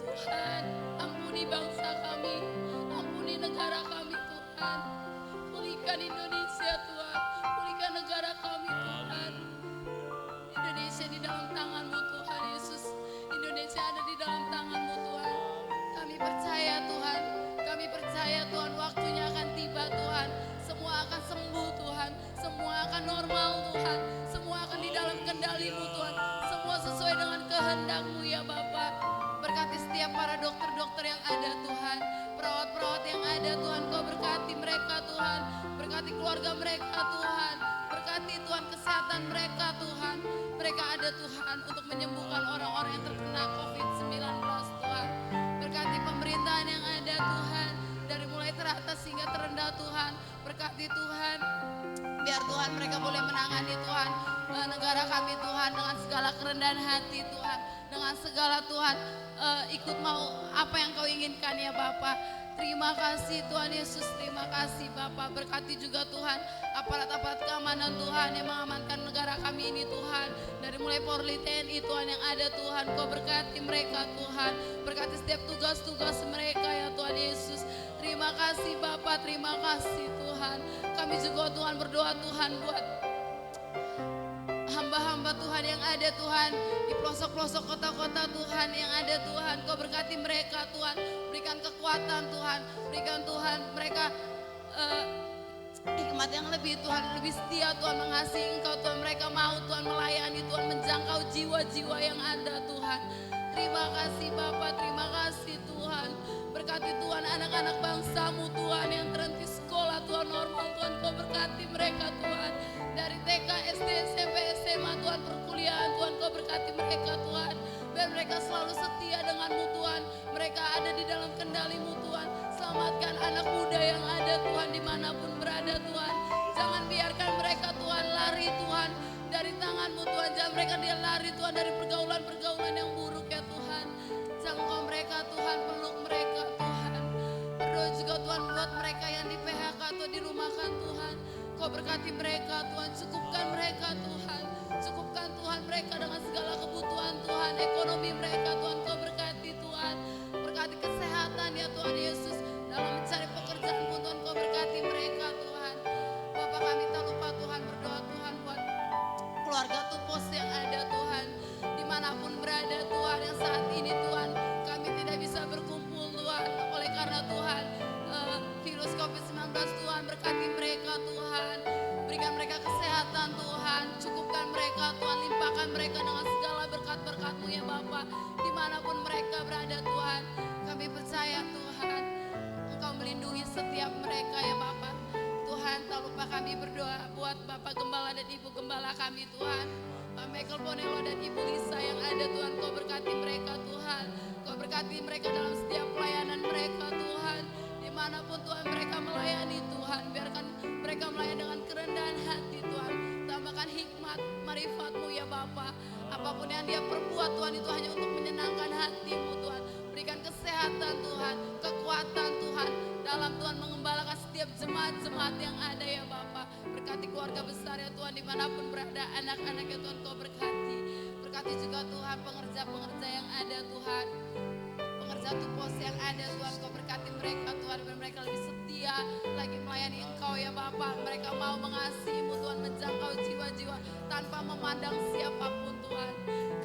Tuhan, ampuni bangsa kami, ampuni negara kami Tuhan. Pulihkan Indonesia Tuhan, pulihkan negara kami Tuhan. Indonesia di dalam tangan-Mu Tuhan Yesus. Indonesia ada di dalam tangan-Mu Tuhan. Kami percaya Tuhan, kami percaya Tuhan waktunya akan tiba Tuhan. Semua akan sembuh Tuhan, semua akan normal Tuhan. Semua akan di dalam kendali-Mu Tuhan. Semua sesuai dengan kehendak-Mu ya Bapa. Berkati setiap para dokter-dokter yang ada Tuhan, perawat-perawat yang ada Tuhan, Kau berkati mereka Tuhan, berkati keluarga mereka Tuhan, berkati Tuhan kesehatan mereka Tuhan. Mereka ada Tuhan untuk menyembuhkan orang-orang yang terkena COVID-19 Tuhan. Berkati pemerintahan yang ada Tuhan, dari mulai teratas hingga terendah Tuhan. Berkati Tuhan, biar Tuhan mereka boleh menangani Tuhan negara kami Tuhan dengan segala kerendahan hati Tuhan, dengan segala Tuhan ikut mau apa yang Kau inginkan ya Bapa. Terima kasih Tuhan Yesus, terima kasih Bapa. Berkati juga Tuhan aparat-aparat keamanan Tuhan yang mengamankan negara kami ini Tuhan. Dari mulai Polri, TNI Tuhan yang ada Tuhan, Kau berkati mereka Tuhan. Berkati setiap tugas-tugas mereka ya Tuhan Yesus. Terima kasih Bapa, terima kasih Tuhan. Kami juga Tuhan berdoa Tuhan buat hamba-hamba Tuhan yang ada Tuhan di pelosok-pelosok kota-kota Tuhan yang ada Tuhan. Kau berkati mereka Tuhan, berikan kekuatan Tuhan, berikan Tuhan mereka hikmat yang lebih Tuhan, lebih setia Tuhan, mengasihi Engkau Tuhan. Mereka mau Tuhan melayani Tuhan, menjangkau jiwa-jiwa yang ada Tuhan. Terima kasih Bapa, terima kasih Tuhan. Berkati Tuhan anak-anak bangsa-Mu Tuhan yang terhenti sekolah Tuhan normal Tuhan. Kau berkati mereka Tuhan. Dari TK, SD, SMP, SMA Tuhan, perkuliahan Tuhan, Kau berkati mereka Tuhan. Biar mereka selalu setia dengan-Mu Tuhan. Mereka ada di dalam kendali-Mu Tuhan. Selamatkan anak muda yang ada Tuhan dimanapun berada Tuhan. Jangan biarkan mereka Tuhan lari Tuhan dari tangan-Mu Tuhan. Jangan mereka dia lari Tuhan dari pergaulan-pergaulan yang buruk ya Tuhan. Jangkau mereka Tuhan, peluk mereka Tuhan. Berdoa juga Tuhan buat mereka yang di PHK atau dirumahkan Tuhan. Kau berkati mereka Tuhan, cukupkan mereka Tuhan. Cukupkan Tuhan mereka dengan segala kebutuhan Tuhan. Ekonomi mereka Tuhan, Kau berkati Tuhan. Berkati kesehatan ya Tuhan Yesus. Dalam mencari pekerjaan pun Tuhan, Kau berkati mereka Tuhan. Bapak kami tak lupa Tuhan, berdoa Tuhan buat keluarga Tupos yang ada Tuhan. Dimanapun berada Tuhan, yang saat ini Tuhan kami tidak bisa berkumpul Tuhan. Oleh karena Tuhan virus COVID-19 berkati mereka Tuhan. Berikan mereka kesehatan Tuhan. Cukupkan mereka Tuhan. Limpahkan mereka dengan segala berkat-berkat-Mu ya Bapa. Dimanapun mereka berada Tuhan. Kami percaya Tuhan, Engkau melindungi setiap mereka ya Bapa. Tuhan, tak lupa kami berdoa buat Bapak Gembala dan Ibu Gembala kami Tuhan. Pak Michael Bonello dan Ibu Lisa yang ada Tuhan, Kau berkati mereka Tuhan. Kau berkati mereka dalam setiap pelayanan mereka Tuhan. Dimanapun Tuhan mereka melayani Tuhan, biarkan mereka melayani dengan kerendahan hati Tuhan. Tambahkan hikmat, marifat-Mu ya Bapa. Apapun yang dia perbuat Tuhan itu hanya untuk menyenangkan hati-Mu Tuhan. Berikan kesehatan Tuhan, kekuatan Tuhan dalam Tuhan mengembalakan setiap jemaat-jemaat yang ada ya Bapa. Berkati keluarga besar ya Tuhan dimanapun berada, anak-anak ya Tuhan Kau berkati. Berkati juga Tuhan pengerja-pengerja yang ada Tuhan. Pengerja tupos yang ada Tuhan, Kau berkati mereka Tuhan, biar mereka lebih setia lagi melayani Engkau ya Bapa. Mereka mau mengasihi-Mu Tuhan, menjangkau jiwa-jiwa tanpa memandang siapapun Tuhan.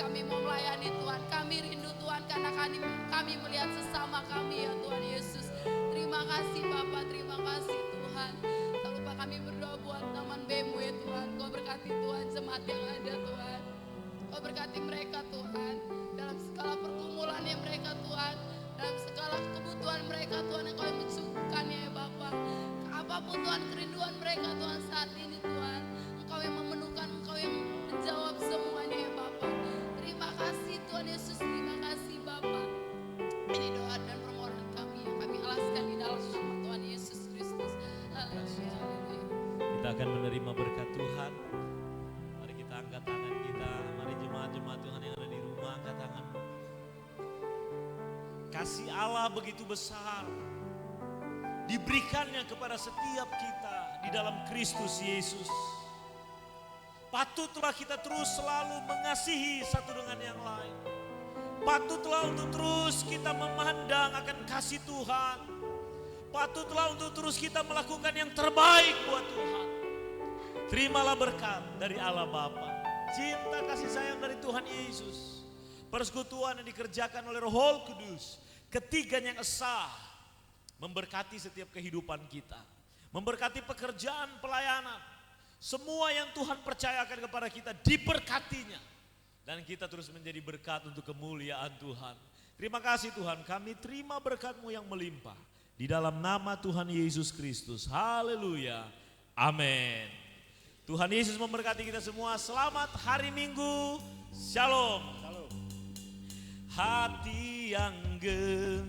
Kami mau melayani Tuhan, kami rindu Tuhan karena kami melihat sesama kami ya Tuhan Yesus. Terima kasih Bapa, terima kasih Tuhan. Tak lupa kami berdoa buat Taman Bemu ya Tuhan. Kau berkati Tuhan jemaat yang ada Tuhan. Kau berkati mereka Tuhan dalam segala pergumulan yang mereka Tuhan, dalam segala kebutuhan mereka Tuhan yang Kau mencukupkannya ya Bapa. Apapun Tuhan kerinduan mereka Tuhan saat ini Tuhan, Engkau yang memenuhkan, Engkau yang menjawab semuanya ya Bapa. Terima kasih Tuhan Yesus, terima kasih Bapa. Ini doa dan permohonan kami yang kami alaskan di dalam nama Tuhan Yesus Kristus. Haleluya. Kita akan menerima berkat Tuhan. Mari kita angkat tangan kita. Mari jemaat-jemaat Tuhan yang ada di rumah, angkat tanganmu. Kasih Allah begitu besar, diberikannya kepada setiap kita di dalam Kristus Yesus. Patutlah kita terus selalu mengasihi satu dengan yang lain. Patutlah untuk terus kita memandang akan kasih Tuhan. Patutlah untuk terus kita melakukan yang terbaik buat Tuhan. Terimalah berkat dari Allah Bapa, cinta kasih sayang dari Tuhan Yesus, persekutuan yang dikerjakan oleh Roh Kudus, ketiganya yang esa, memberkati setiap kehidupan kita, memberkati pekerjaan pelayanan, semua yang Tuhan percayakan kepada kita diberkatinya, dan kita terus menjadi berkat untuk kemuliaan Tuhan. Terima kasih Tuhan, kami terima berkat-Mu yang melimpah di dalam nama Tuhan Yesus Kristus. Haleluya, amin. Tuhan Yesus memberkati kita semua. Selamat hari Minggu. Shalom. Hati yang